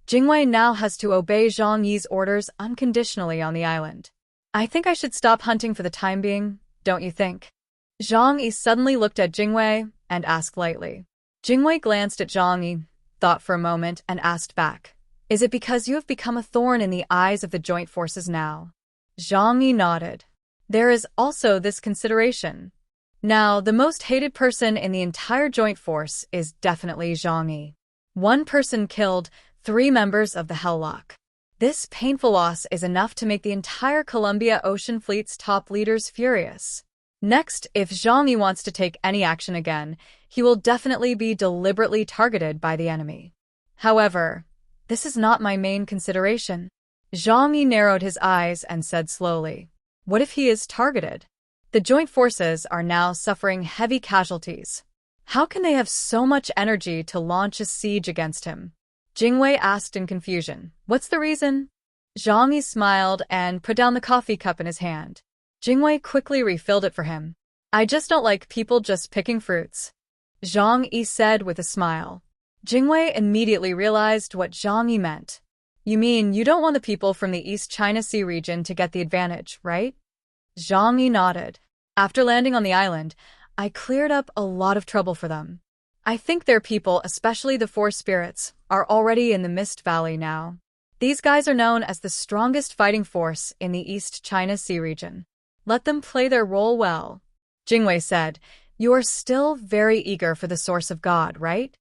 Jingwei now has to obey Zhang Yi's orders unconditionally on the island. I think I should stop hunting for the time being, don't you think? Zhang Yi suddenly looked at Jingwei and asked lightly. Jingwei glanced at Zhang Yi, thought for a moment, and asked back, "Is it because you have become a thorn in the eyes of the joint forces now?" Zhang Yi nodded. There is also this consideration. Now, the most hated person in the entire joint force is definitely Zhang Yi. 1 person killed 3 members of the Helllock. This painful loss is enough to make the entire Columbia Ocean Fleet's top leaders furious. Next, if Zhang Yi wants to take any action again, he will definitely be deliberately targeted by the enemy. However, this is not my main consideration. Zhang Yi narrowed his eyes and said slowly, "What if he is targeted? The joint forces are now suffering heavy casualties. How can they have so much energy to launch a siege against him?" Jingwei asked in confusion. "What's the reason?" Zhang Yi smiled and put down the coffee cup in his hand. Jingwei quickly refilled it for him. "I just don't like people just picking fruits," Zhang Yi said with a smile. Jingwei immediately realized what Zhang Yi meant. "You mean you don't want the people from the East China Sea region to get the advantage, right?" Zhang Yi nodded. "After landing on the island, I cleared up a lot of trouble for them. I think their people, especially the 4 spirits, are already in the Mist Valley now. These guys are known as the strongest fighting force in the East China Sea region. Let them play their role well." Jingwei said, "You are still very eager for the source of God, right?"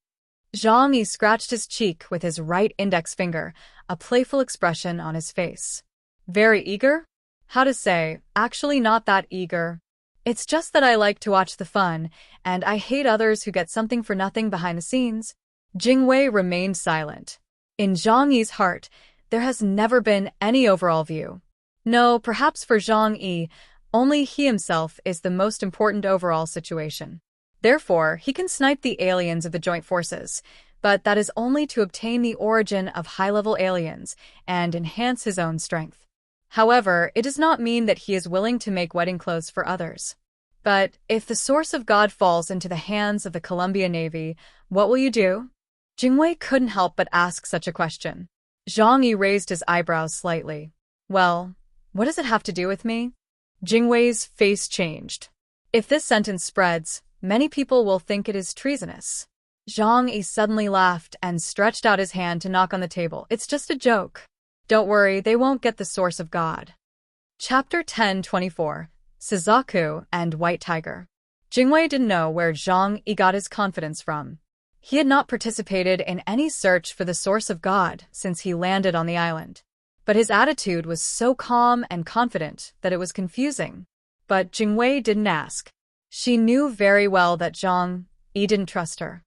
Zhang Yi scratched his cheek with his right index finger, a playful expression on his face. "Very eager? How to say, actually not that eager. It's just that I like to watch the fun, and I hate others who get something for nothing behind the scenes. Jingwei remained silent. In Jiang E's heart, there has never been any overall view. No, perhaps for Jiang E, only he himself is the most important overall situation. Therefore, he can snipe the aliens of the joint forces, but that is only to obtain the origin of high-level aliens and enhance his own strength. However, it does not mean that he is willing to make wedding clothes for others. But if the source of God falls into the hands of the Columbia Navy, what will you do? Jingwei couldn't help but ask such a question. Jiang E raised his eyebrows slightly. Well, what does it have to do with me? Jingwei's face changed. If this sentence spreads, many people will think it is treasonous. Jiang E suddenly laughed and stretched out his hand to knock on the table. It's just a joke. Don't worry, they won't get the source of God. Chapter 10:24. Suzaku and White Tiger. Jingwei didn't know where Jiang E got his confidence from. He had not participated in any search for the source of God since he landed on the island. But his attitude was so calm and confident that it was confusing. But Jingwei didn't ask. She knew very well that Jiang E didn't trust her.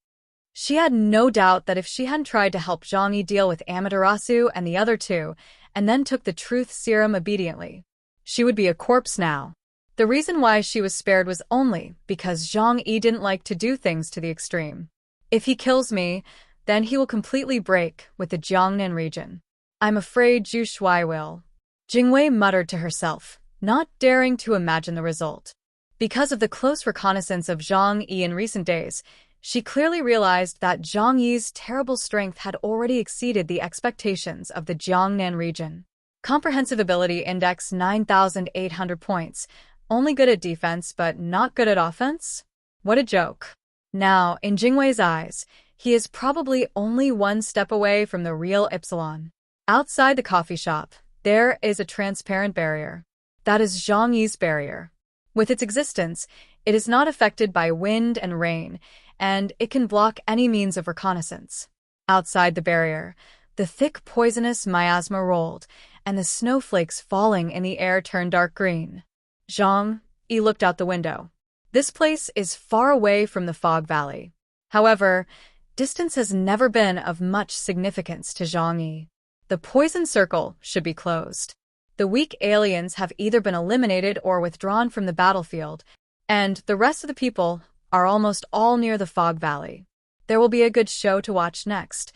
She had no doubt that if she hadn't tried to help Jiang E deal with Amaterasu and the other two, and then took the truth serum obediently, she would be a corpse now. The reason why she was spared was only because Jiang E didn't like to do things to the extreme. If he kills me, then he will completely break with the Jiangnan region. I'm afraid Zhu Shui will. Jingwei muttered to herself, not daring to imagine the result. Because of the close reconnaissance of Jiang E in recent days, she clearly realized that Jiang Yi's terrible strength had already exceeded the expectations of the Jiangnan region. Comprehensive Ability Index 9,800 points. Only good at defense but not good at offense? What a joke. Now, in Jingwei's eyes, he is probably only one step away from the real Epsilon. Outside the coffee shop, there is a transparent barrier. That is Jiang Yi's barrier. With its existence, it is not affected by wind and rain, and it can block any means of reconnaissance. Outside the barrier, the thick poisonous miasma rolled, and the snowflakes falling in the air turned dark green. Jiang E looked out the window. This place is far away from the fog valley. However, distance has never been of much significance to Jiang E. The poison circle should be closed. The weak aliens have either been eliminated or withdrawn from the battlefield, and the rest of the people are almost all near the fog valley. There will be a good show to watch next.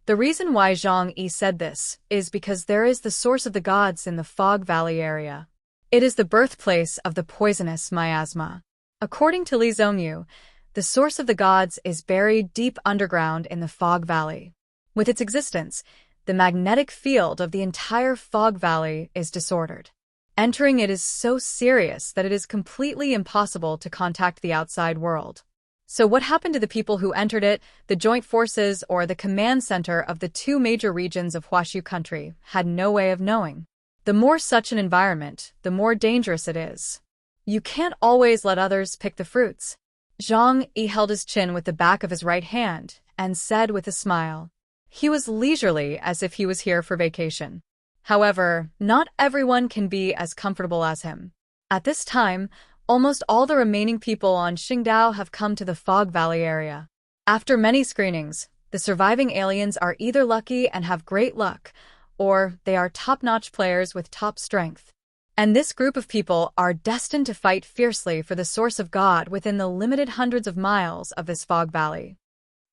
The reason why Jiang E said this is because there is the source of the gods in the fog valley area. It is the birthplace of the poisonous miasma. According to Li Zhongyu, the source of the gods is buried deep underground in the fog valley. With its existence, the magnetic field of the entire fog valley is disordered. Entering it is so serious that it is completely impossible to contact the outside world. So what happened to the people who entered it, the joint forces or the command center of the two major regions of Huashu country, had no way of knowing. The more such an environment, the more dangerous it is. You can't always let others pick the fruits. Jiang E held his chin with the back of his right hand and said with a smile. He was leisurely as if he was here for vacation. However, not everyone can be as comfortable as him. At this time, almost all the remaining people on Qingdao have come to the Fog Valley area. After many screenings, the surviving aliens are either lucky and have great luck, or they are top-notch players with top strength. And this group of people are destined to fight fiercely for the source of God within the limited hundreds of miles of this Fog Valley.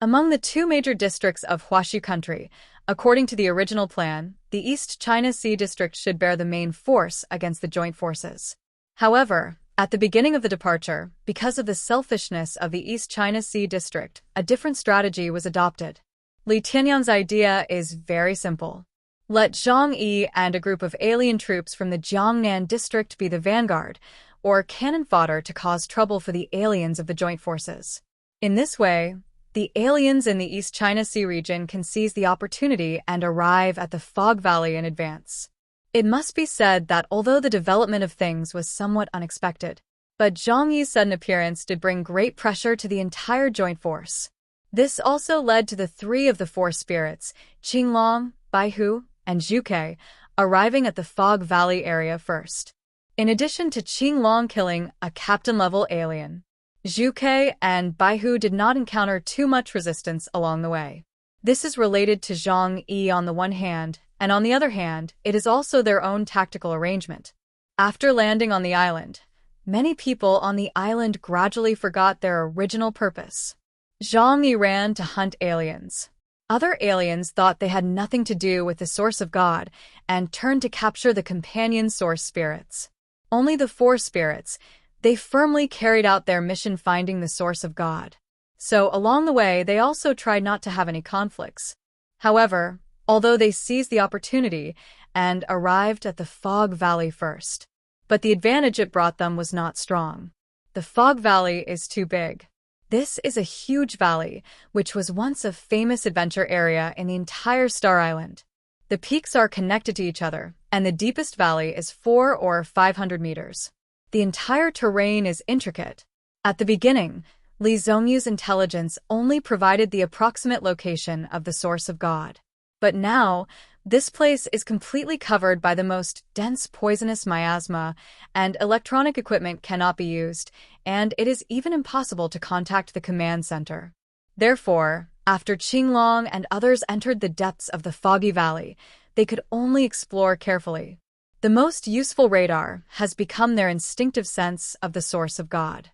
Among the two major districts of Huashu country, according to the original plan, the East China Sea district should bear the main force against the joint forces. However, at the beginning of the departure, because of the selfishness of the East China Sea district, a different strategy was adopted. Li Tianyan's idea is very simple. Let Jiang E and a group of alien troops from the Jiangnan district be the vanguard, or cannon fodder to cause trouble for the aliens of the joint forces. In this way, the aliens in the East China Sea region can seize the opportunity and arrive at the Fog Valley in advance. It must be said that although the development of things was somewhat unexpected, but Jiang Yi's sudden appearance did bring great pressure to the entire joint force. This also led to the three of the four spirits, Qinglong, Baihu, and Zhuke, arriving at the Fog Valley area first. In addition to Qinglong killing a captain-level alien, Jiang and Bahu did not encounter too much resistance along the way. This is related to Jiang E on the one hand, and on the other hand, it is also their own tactical arrangement. After landing on the island, many people on the island gradually forgot their original purpose. Jiang E ran to hunt aliens. Other aliens thought they had nothing to do with the source of God and turned to capture the companion source spirits. Only the four spirits, they firmly carried out their mission finding the source of God. So along the way, they also tried not to have any conflicts. However, although they seized the opportunity and arrived at the Fog Valley first, but the advantage it brought them was not strong. The Fog Valley is too big. This is a huge valley, which was once a famous adventure area in the entire Star Island. The peaks are connected to each other, and the deepest valley is 400 or 500 meters. The entire terrain is intricate. At the beginning, Li Zongyu's intelligence only provided the approximate location of the source of God. But now, this place is completely covered by the most dense poisonous miasma, and electronic equipment cannot be used, and it is even impossible to contact the command center. Therefore, after Qinglong and others entered the depths of the Foggy Valley, they could only explore carefully. The most useful radar has become their instinctive sense of the source of God.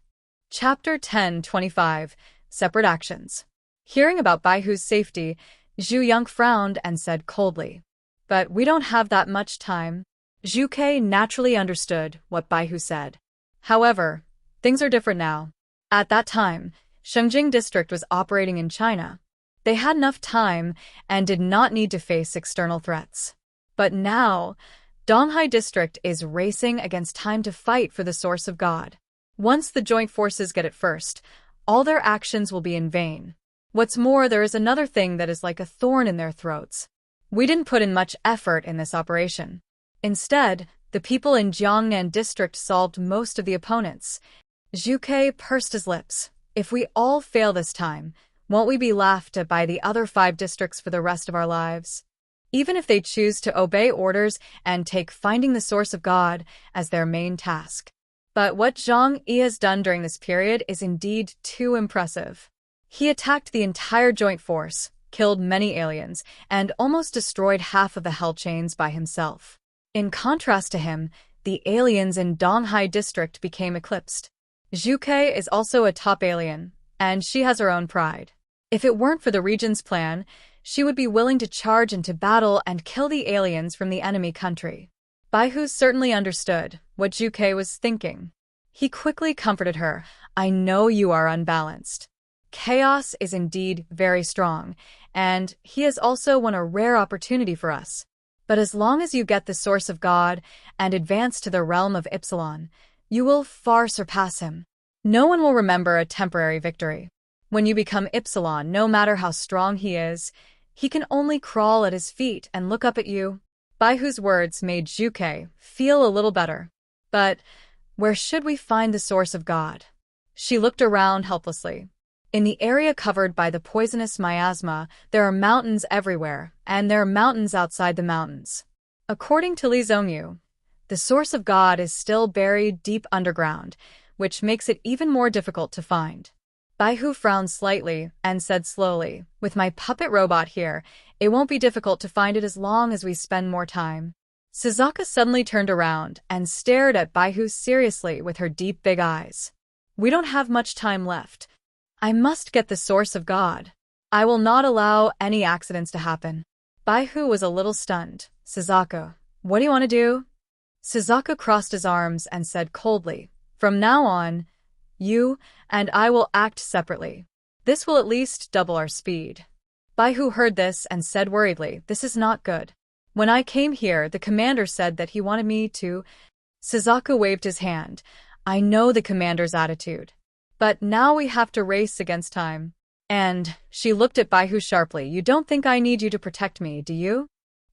Chapter 10:25 Separate Actions. Hearing about Baihu's safety, Zhu Yang frowned and said coldly, "But we don't have that much time." Zhu Ke naturally understood what Baihu said. However, things are different now. At that time, Shengjing District was operating in China. They had enough time and did not need to face external threats. But now, Donghai District is racing against time to fight for the source of God. Once the joint forces get it first, all their actions will be in vain. What's more, there is another thing that is like a thorn in their throats. We didn't put in much effort in this operation. Instead, the people in Jiangnan District solved most of the opponents. Zhu Ke pursed his lips. If we all fail this time, won't we be laughed at by the other 5 districts for the rest of our lives? Even if they choose to obey orders and take finding the source of God as their main task. But what Jiang E has done during this period is indeed too impressive. He attacked the entire joint force, killed many aliens, and almost destroyed half of the hell chains by himself. In contrast to him, the aliens in Donghai District became eclipsed. Zhu Ke is also a top alien, and she has her own pride. If it weren't for the region's plan, she would be willing to charge into battle and kill the aliens from the enemy country. Baihu certainly understood what Zhu Ke was thinking. He quickly comforted her. "I know you are unbalanced. Chaos is indeed very strong, and he has also won a rare opportunity for us. But as long as you get the source of God and advance to the realm of Ypsilon, you will far surpass him. No one will remember a temporary victory. When you become Ypsilon, no matter how strong he is, he can only crawl at his feet and look up at you." Baihu's words made Zhu Ke feel a little better. But where should we find the source of God? She looked around helplessly. In the area covered by the poisonous miasma, there are mountains everywhere, and there are mountains outside the mountains. According to Li Zongyu, the source of God is still buried deep underground, which makes it even more difficult to find. Baihu frowned slightly and said slowly, "With my puppet robot here, it won't be difficult to find it as long as we spend more time." Suzaku suddenly turned around and stared at Baihu seriously with her deep big eyes. "We don't have much time left. I must get the source of God. I will not allow any accidents to happen." Baihu was a little stunned. "Suzaku, what do you want to do?" Suzaku crossed his arms and said coldly, "From now on, you and I will act separately. This will at least double our speed." Baihu heard this and said worriedly, "This is not good. When I came here, the commander said that he wanted me to—" Suzaku waved his hand. "I know the commander's attitude. But now we have to race against time." And she looked at Baihu sharply. "You don't think I need you to protect me, do you?"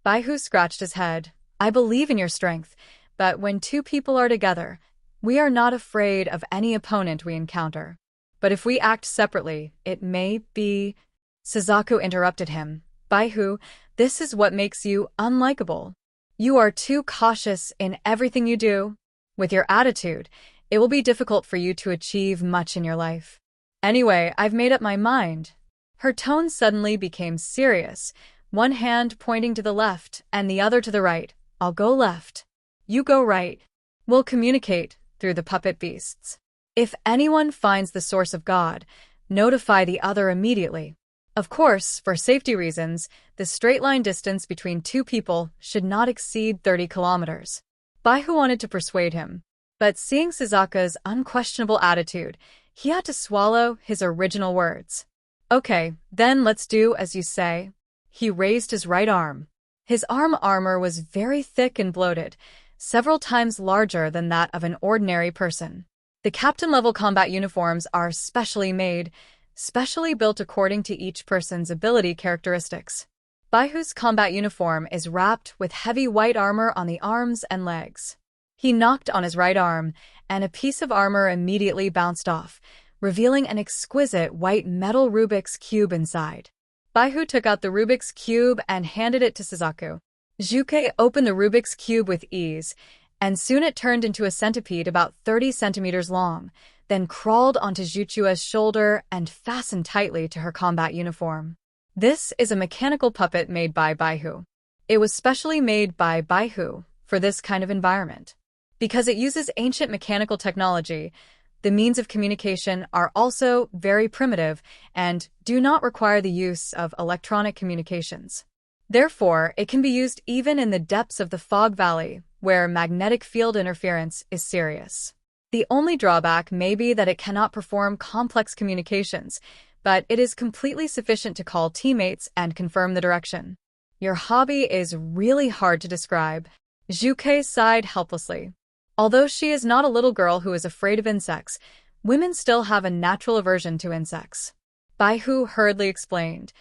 Baihu scratched his head. "I believe in your strength, but when 2 people are together, we are not afraid of any opponent we encounter. But if we act separately, it may be—" Suzaku interrupted him. "Baihu, this is what makes you unlikable. You are too cautious in everything you do." With your attitude, it will be difficult for you to achieve much in your life. Anyway, I've made up my mind. Her tone suddenly became serious, one hand pointing to the left and the other to the right. I'll go left. You go right. We'll communicate through the puppet beasts. If anyone finds the source of God, notify the other immediately. Of course, for safety reasons, the straight-line distance between two people should not exceed 30 kilometers. Bahu wanted to persuade him, but seeing Suzaku's unquestionable attitude, he had to swallow his original words. Okay, then let's do as you say. He raised his right arm. His arm armor was very thick and bloated, several times larger than that of an ordinary person. The captain-level combat uniforms are specially made, specially built according to each person's ability characteristics. Bahu's combat uniform is wrapped with heavy white armor on the arms and legs. He knocked on his right arm, and a piece of armor immediately bounced off, revealing an exquisite white metal Rubik's Cube inside. Bahu took out the Rubik's Cube and handed it to Suzaku. Jiang E opened the Rubik's Cube with ease, and soon it turned into a centipede about 30 centimeters long, then crawled onto Jiuqiu's shoulder and fastened tightly to her combat uniform. This is a mechanical puppet made by Bahu. It was specially made by Bahu for this kind of environment. Because it uses ancient mechanical technology, the means of communication are also very primitive and do not require the use of electronic communications. Therefore, it can be used even in the depths of the fog valley, where magnetic field interference is serious. The only drawback may be that it cannot perform complex communications, but it is completely sufficient to call teammates and confirm the direction. Your hobby is really hard to describe. Jiang E sighed helplessly. Although she is not a little girl who is afraid of insects, women still have a natural aversion to insects. Bahu hurriedly explained.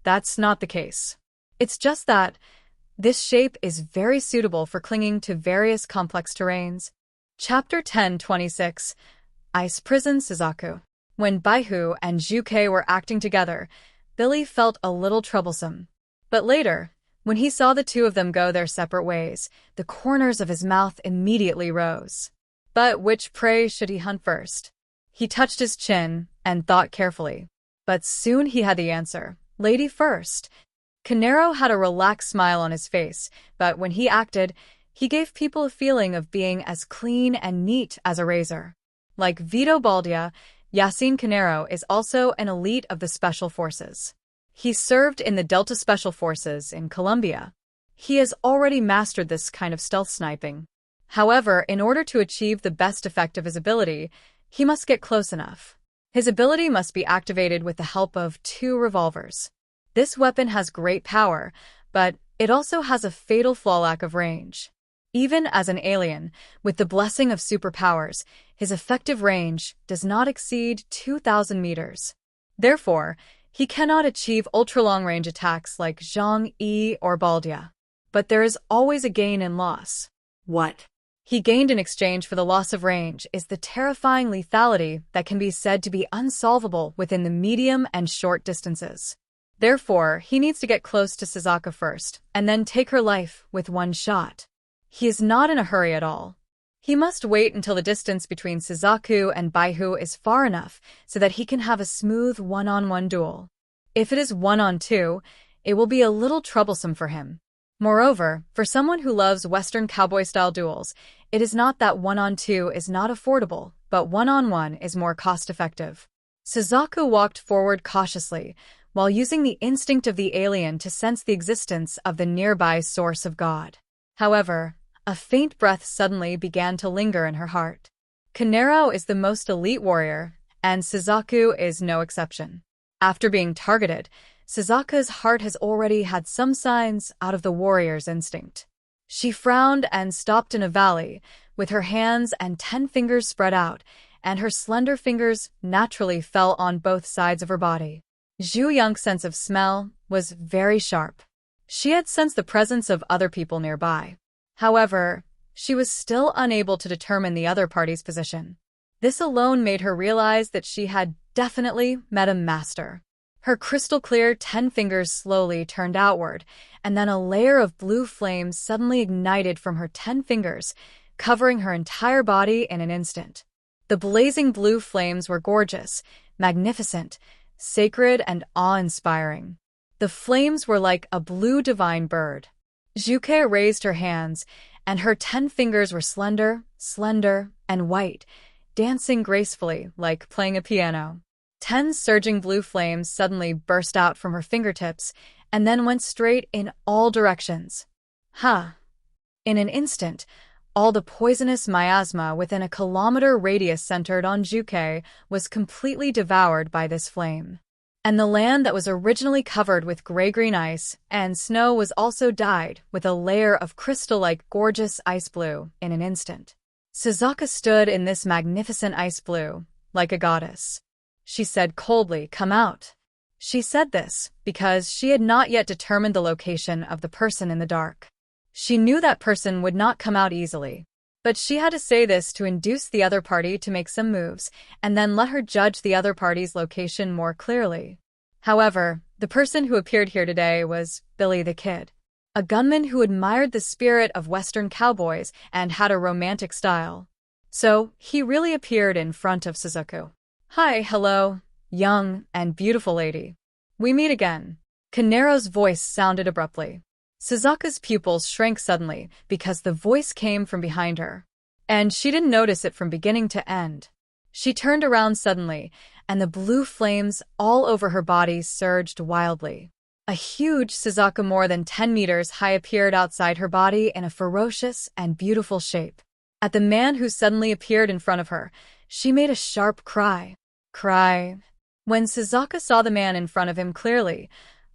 That's not the case. It's just that this shape is very suitable for clinging to various complex terrains. Chapter 10:26 Ice Prison Suzaku. When Bahu and Jiang E were acting together, Billy felt a little troublesome. But later, when he saw the two of them go their separate ways, the corners of his mouth immediately rose. But which prey should he hunt first? He touched his chin and thought carefully. But soon he had the answer. Lady first. Canero had a relaxed smile on his face, but when he acted, he gave people a feeling of being as clean and neat as a razor. Like Vito Baldia, Yassine Canero is also an elite of the Special Forces. He served in the Delta Special Forces in Colombia. He has already mastered this kind of stealth sniping. However, in order to achieve the best effect of his ability, he must get close enough. His ability must be activated with the help of 2 revolvers. This weapon has great power, but it also has a fatal flaw: lack of range. Even as an alien, with the blessing of superpowers, his effective range does not exceed 2,000 meters. Therefore, he cannot achieve ultra-long-range attacks like Jiang E or Baldia. But there is always a gain and loss. What he gained in exchange for the loss of range is the terrifying lethality that can be said to be unsolvable within the medium and short distances. Therefore, he needs to get close to Suzaku first, and then take her life with one shot. He is not in a hurry at all. He must wait until the distance between Suzaku and Bahu is far enough so that he can have a smooth one-on-one duel. If it is 1-on-2, it will be a little troublesome for him. Moreover, for someone who loves Western cowboy-style duels, it is not that 1-on-2 is not affordable, but 1-on-1 is more cost-effective. Suzaku walked forward cautiously, while using the instinct of the alien to sense the existence of the nearby source of God. However, a faint breath suddenly began to linger in her heart. Canero is the most elite warrior, and Suzaku is no exception. After being targeted, Suzaku's heart has already had some signs out of the warrior's instinct. She frowned and stopped in a valley, with her hands and 10 fingers spread out, and her slender fingers naturally fell on both sides of her body. Zhu Yang's sense of smell was very sharp. She had sensed the presence of other people nearby. However, she was still unable to determine the other party's position. This alone made her realize that she had definitely met a master. Her crystal-clear 10 fingers slowly turned outward, and then a layer of blue flames suddenly ignited from her 10 fingers, covering her entire body in an instant. The blazing blue flames were gorgeous, magnificent, sacred, and awe-inspiring. The flames were like a blue divine bird. Jiang E raised her hands, and her 10 fingers were slender, and white, dancing gracefully like playing a piano. 10 surging blue flames suddenly burst out from her fingertips and then went straight in all directions. In an instant, all the poisonous miasma within a kilometer radius centered on Jiang E was completely devoured by this flame. And the land that was originally covered with gray-green ice and snow was also dyed with a layer of crystal-like gorgeous ice blue in an instant. Suzaku stood in this magnificent ice blue, like a goddess. She said coldly, "Come out." She said this because she had not yet determined the location of the person in the dark. She knew that person would not come out easily. But she had to say this to induce the other party to make some moves, and then let her judge the other party's location more clearly. However, the person who appeared here today was Billy the Kid, a gunman who admired the spirit of Western cowboys and had a romantic style. So, he really appeared in front of Suzaku. Hello, young and beautiful lady. We meet again." Kanero's voice sounded abruptly. Suzaku's pupils shrank suddenly because the voice came from behind her. And she didn't notice it from beginning to end. She turned around suddenly, and the blue flames all over her body surged wildly. A huge Suzaku more than 10 meters high appeared outside her body in a ferocious and beautiful shape. At the man who suddenly appeared in front of her, she made a sharp cry. When Suzaku saw the man in front of him clearly,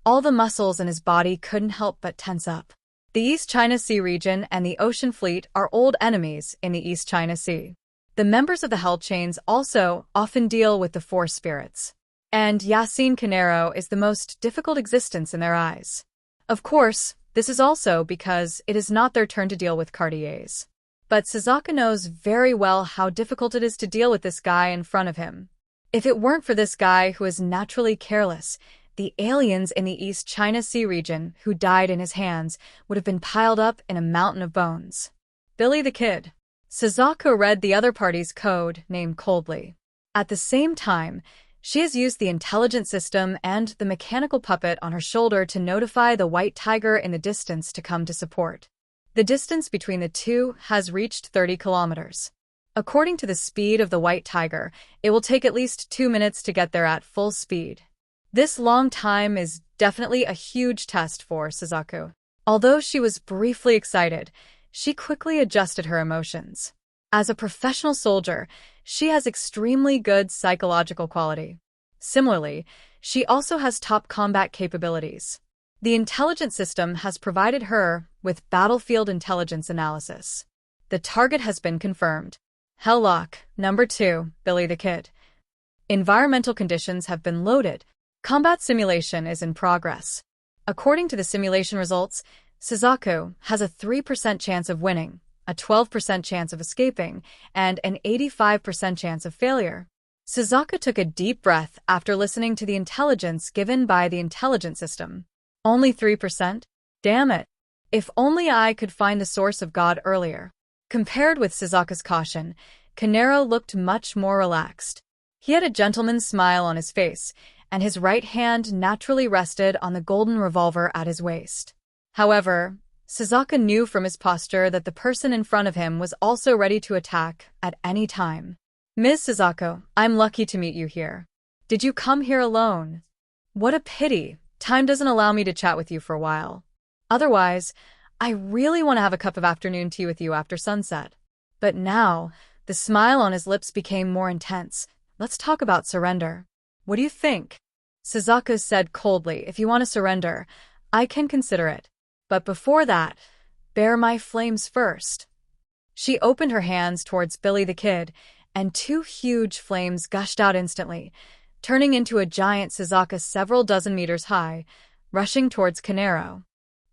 all the muscles in his body couldn't help but tense up. The East China Sea region and the Ocean Fleet are old enemies in the East China Sea. The members of the Hell Chains also often deal with the Force Spirits. And Yasin Kanero is the most difficult existence in their eyes. Of course, this is also because it is not their turn to deal with Cartiers. But Suzaku knows very well how difficult it is to deal with this guy in front of him. If it weren't for this guy who is naturally careless, the aliens in the East China Sea region who died in his hands would have been piled up in a mountain of bones. Billy the Kid. Suzaku read the other party's code name coldly. At the same time, she has used the intelligence system and the mechanical puppet on her shoulder to notify the white tiger in the distance to come to support. The distance between the two has reached 30 kilometers. According to the speed of the white tiger, it will take at least 2 minutes to get there at full speed. This long time is definitely a huge test for Suzaku. Although she was briefly excited, she quickly adjusted her emotions. As a professional soldier, she has extremely good psychological quality. Similarly, she also has top combat capabilities. The intelligence system has provided her with battlefield intelligence analysis. The target has been confirmed. Helllock, number 2, Billy the Kid. Environmental conditions have been loaded. Combat simulation is in progress. According to the simulation results, Suzaku has a 3% chance of winning, a 12% chance of escaping, and an 85% chance of failure. Suzaku took a deep breath after listening to the intelligence given by the intelligence system. Only 3%? Damn it. If only I could find the source of God earlier. Compared with Suzaku's caution, Kanero looked much more relaxed. He had a gentleman's smile on his face, and his right hand naturally rested on the golden revolver at his waist. However, Suzaku knew from his posture that the person in front of him was also ready to attack at any time. "Ms. Suzaku, I'm lucky to meet you here. Did you come here alone? What a pity. Time doesn't allow me to chat with you for a while. Otherwise, I really want to have a cup of afternoon tea with you after sunset." But now, the smile on his lips became more intense. "Let's talk about surrender. What do you think?" Suzaku said coldly, "If you want to surrender, I can consider it. But before that, bear my flames first." She opened her hands towards Billy the Kid, and 2 huge flames gushed out instantly, turning into a giant Suzaku several dozen meters high, rushing towards Kanero.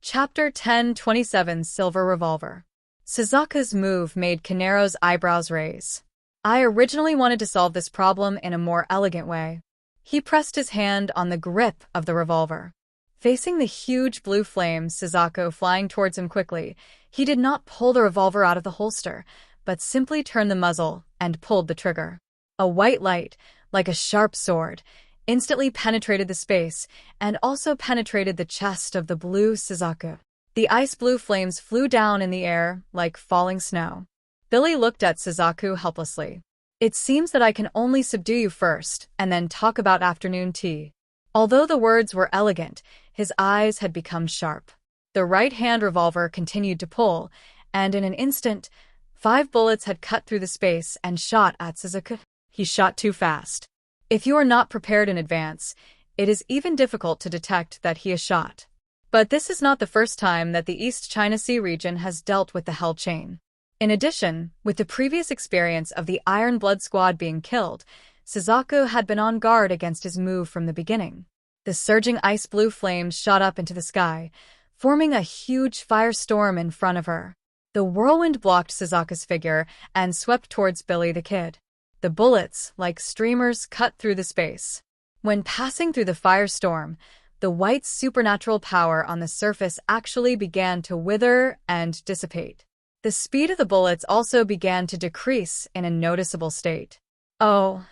Chapter 10:27 Silver Revolver. Suzaku's move made Kanero's eyebrows raise. I originally wanted to solve this problem in a more elegant way. He pressed his hand on the grip of the revolver. Facing the huge blue flames Suzaku flying towards him quickly, He did not pull the revolver out of the holster, but simply turned the muzzle and pulled the trigger. A white light, like a sharp sword, instantly penetrated the space and also penetrated the chest of the blue Suzaku. The ice-blue flames flew down in the air like falling snow. Billy looked at Suzaku helplessly. "It seems that I can only subdue you first and then talk about afternoon tea." Although the words were elegant, his eyes had become sharp. The right-hand revolver continued to pull, and in an instant, 5 bullets had cut through the space and shot at Suzaku. He shot too fast. If you are not prepared in advance, it is even difficult to detect that he is shot. But this is not the first time that the East China Sea region has dealt with the Hell Chain. In addition, with the previous experience of the Iron Blood Squad being killed, Suzaku had been on guard against his move from the beginning. The surging ice-blue flames shot up into the sky, forming a huge firestorm in front of her. The whirlwind blocked Suzaku's figure and swept towards Billy the Kid. The bullets, like streamers, cut through the space. When passing through the firestorm, the white supernatural power on the surface actually began to wither and dissipate. The speed of the bullets also began to decrease in a noticeable state. "Oh."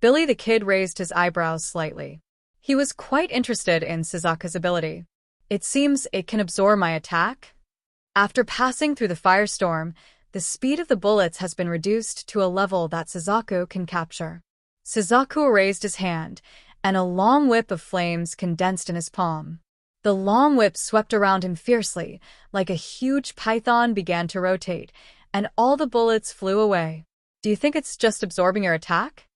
Billy the Kid raised his eyebrows slightly. He was quite interested in Suzaku's ability. "It seems it can absorb my attack?" After passing through the firestorm, the speed of the bullets has been reduced to a level that Suzaku can capture. Suzaku raised his hand, and a long whip of flames condensed in his palm. The long whip swept around him fiercely, like a huge python began to rotate, and all the bullets flew away. "Do you think it's just absorbing your attack?"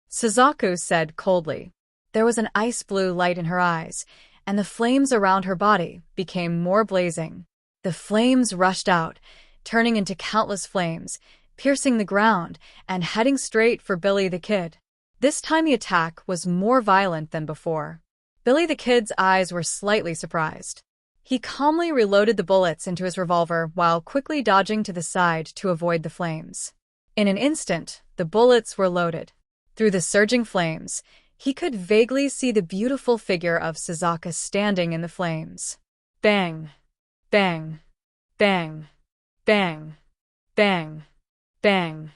Suzaku said coldly. There was an ice-blue light in her eyes, and the flames around her body became more blazing. The flames rushed out, turning into countless flames, piercing the ground and heading straight for Billy the Kid. This time the attack was more violent than before. Billy the Kid's eyes were slightly surprised. He calmly reloaded the bullets into his revolver while quickly dodging to the side to avoid the flames. In an instant, the bullets were loaded. Through the surging flames, he could vaguely see the beautiful figure of Suzaku standing in the flames. Bang! Bang! Bang! Bang! Bang! Bang!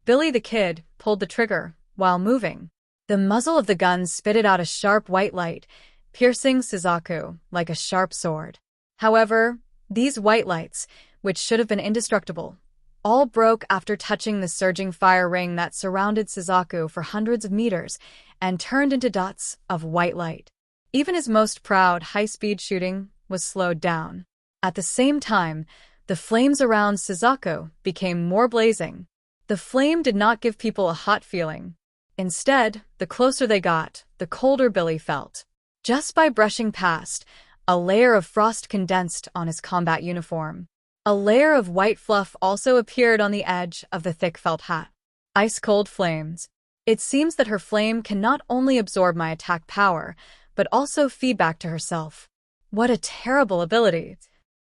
Billy the Kid pulled the trigger while moving. The muzzle of the gun spitted out a sharp white light, piercing Suzaku like a sharp sword. However, these white lights, which should have been indestructible, all broke after touching the surging fire ring that surrounded Suzaku for hundreds of meters and turned into dots of white light. Even his most proud high-speed shooting was slowed down. At the same time, the flames around Suzaku became more blazing. The flame did not give people a hot feeling. Instead, the closer they got, the colder Billy felt. Just by brushing past, a layer of frost condensed on his combat uniform. A layer of white fluff also appeared on the edge of the thick felt hat. Ice-cold flames. It seems that her flame can not only absorb my attack power, but also feed back to herself. What a terrible ability.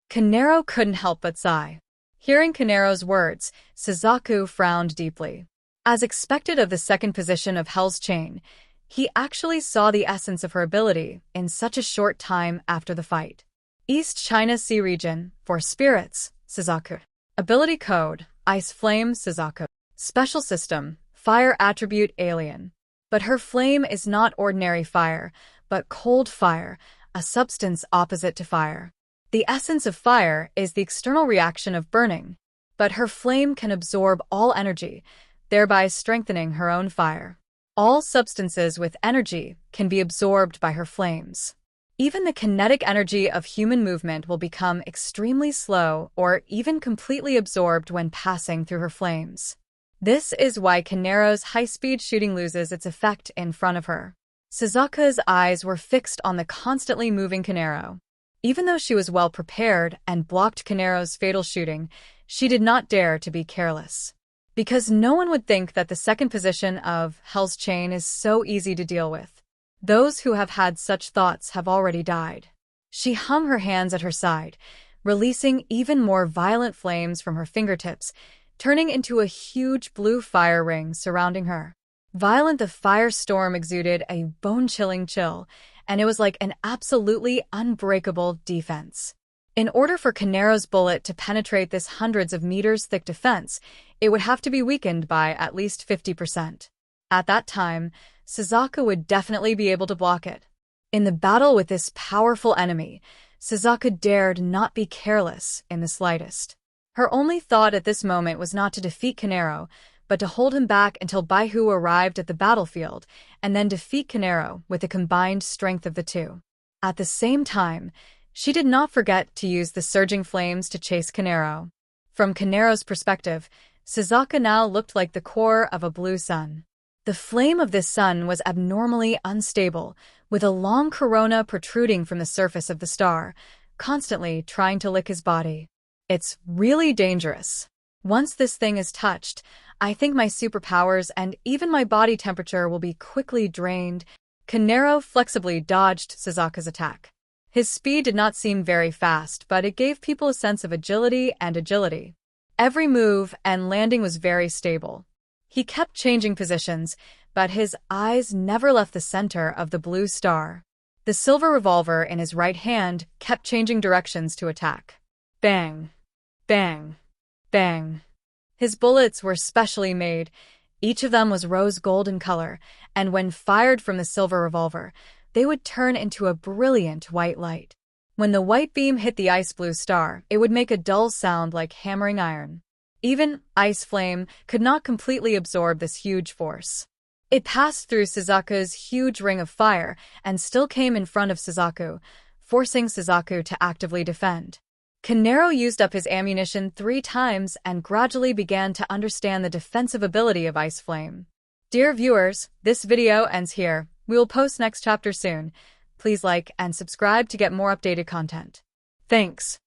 Kanero couldn't help but sigh. Hearing Kanero's words, Suzaku frowned deeply. As expected of the second position of Hell's Chain, he actually saw the essence of her ability in such a short time after the fight. East China Sea Region, for Spirits, Suzaku. Ability Code, Ice Flame Suzaku. Special System, Fire Attribute Alien. But her flame is not ordinary fire, but cold fire, a substance opposite to fire. The essence of fire is the external reaction of burning, but her flame can absorb all energy, thereby strengthening her own fire. All substances with energy can be absorbed by her flames. Even the kinetic energy of human movement will become extremely slow or even completely absorbed when passing through her flames. This is why Kanero's high-speed shooting loses its effect in front of her. Suzaku's eyes were fixed on the constantly moving Kanero. Even though she was well prepared and blocked Kanero's fatal shooting, she did not dare to be careless. Because no one would think that the second position of Hell's Chain is so easy to deal with. Those who have had such thoughts have already died. She hung her hands at her side, releasing even more violent flames from her fingertips, turning into a huge blue fire ring surrounding her. Violent, the firestorm exuded a bone-chilling chill, and it was like an absolutely unbreakable defense. In order for Kanero's bullet to penetrate this hundreds of meters thick defense, it would have to be weakened by at least 50%. At that time, Suzaku would definitely be able to block it. In the battle with this powerful enemy, Suzaku dared not be careless in the slightest. Her only thought at this moment was not to defeat Kanero, but to hold him back until Bahu arrived at the battlefield, and then defeat Kanero with the combined strength of the two. At the same time, she did not forget to use the surging flames to chase Kanero. From Kanero's perspective, Suzaku now looked like the core of a blue sun. The flame of this sun was abnormally unstable, with a long corona protruding from the surface of the star, constantly trying to lick his body. It's really dangerous. Once this thing is touched, I think my superpowers and even my body temperature will be quickly drained. Kanero flexibly dodged Suzaku's attack. His speed did not seem very fast, but it gave people a sense of agility and agility. Every move and landing was very stable. He kept changing positions, but his eyes never left the center of the blue star. The silver revolver in his right hand kept changing directions to attack. Bang! Bang! Bang! His bullets were specially made. Each of them was rose gold in color, and when fired from the silver revolver, they would turn into a brilliant white light. When the white beam hit the ice-blue star, it would make a dull sound like hammering iron. Even Ice Flame could not completely absorb this huge force. It passed through Suzaku's huge ring of fire and still came in front of Suzaku, forcing Suzaku to actively defend. Kanero used up his ammunition 3 times and gradually began to understand the defensive ability of Ice Flame. Dear viewers, this video ends here. We will post next chapter soon. Please like and subscribe to get more updated content. Thanks.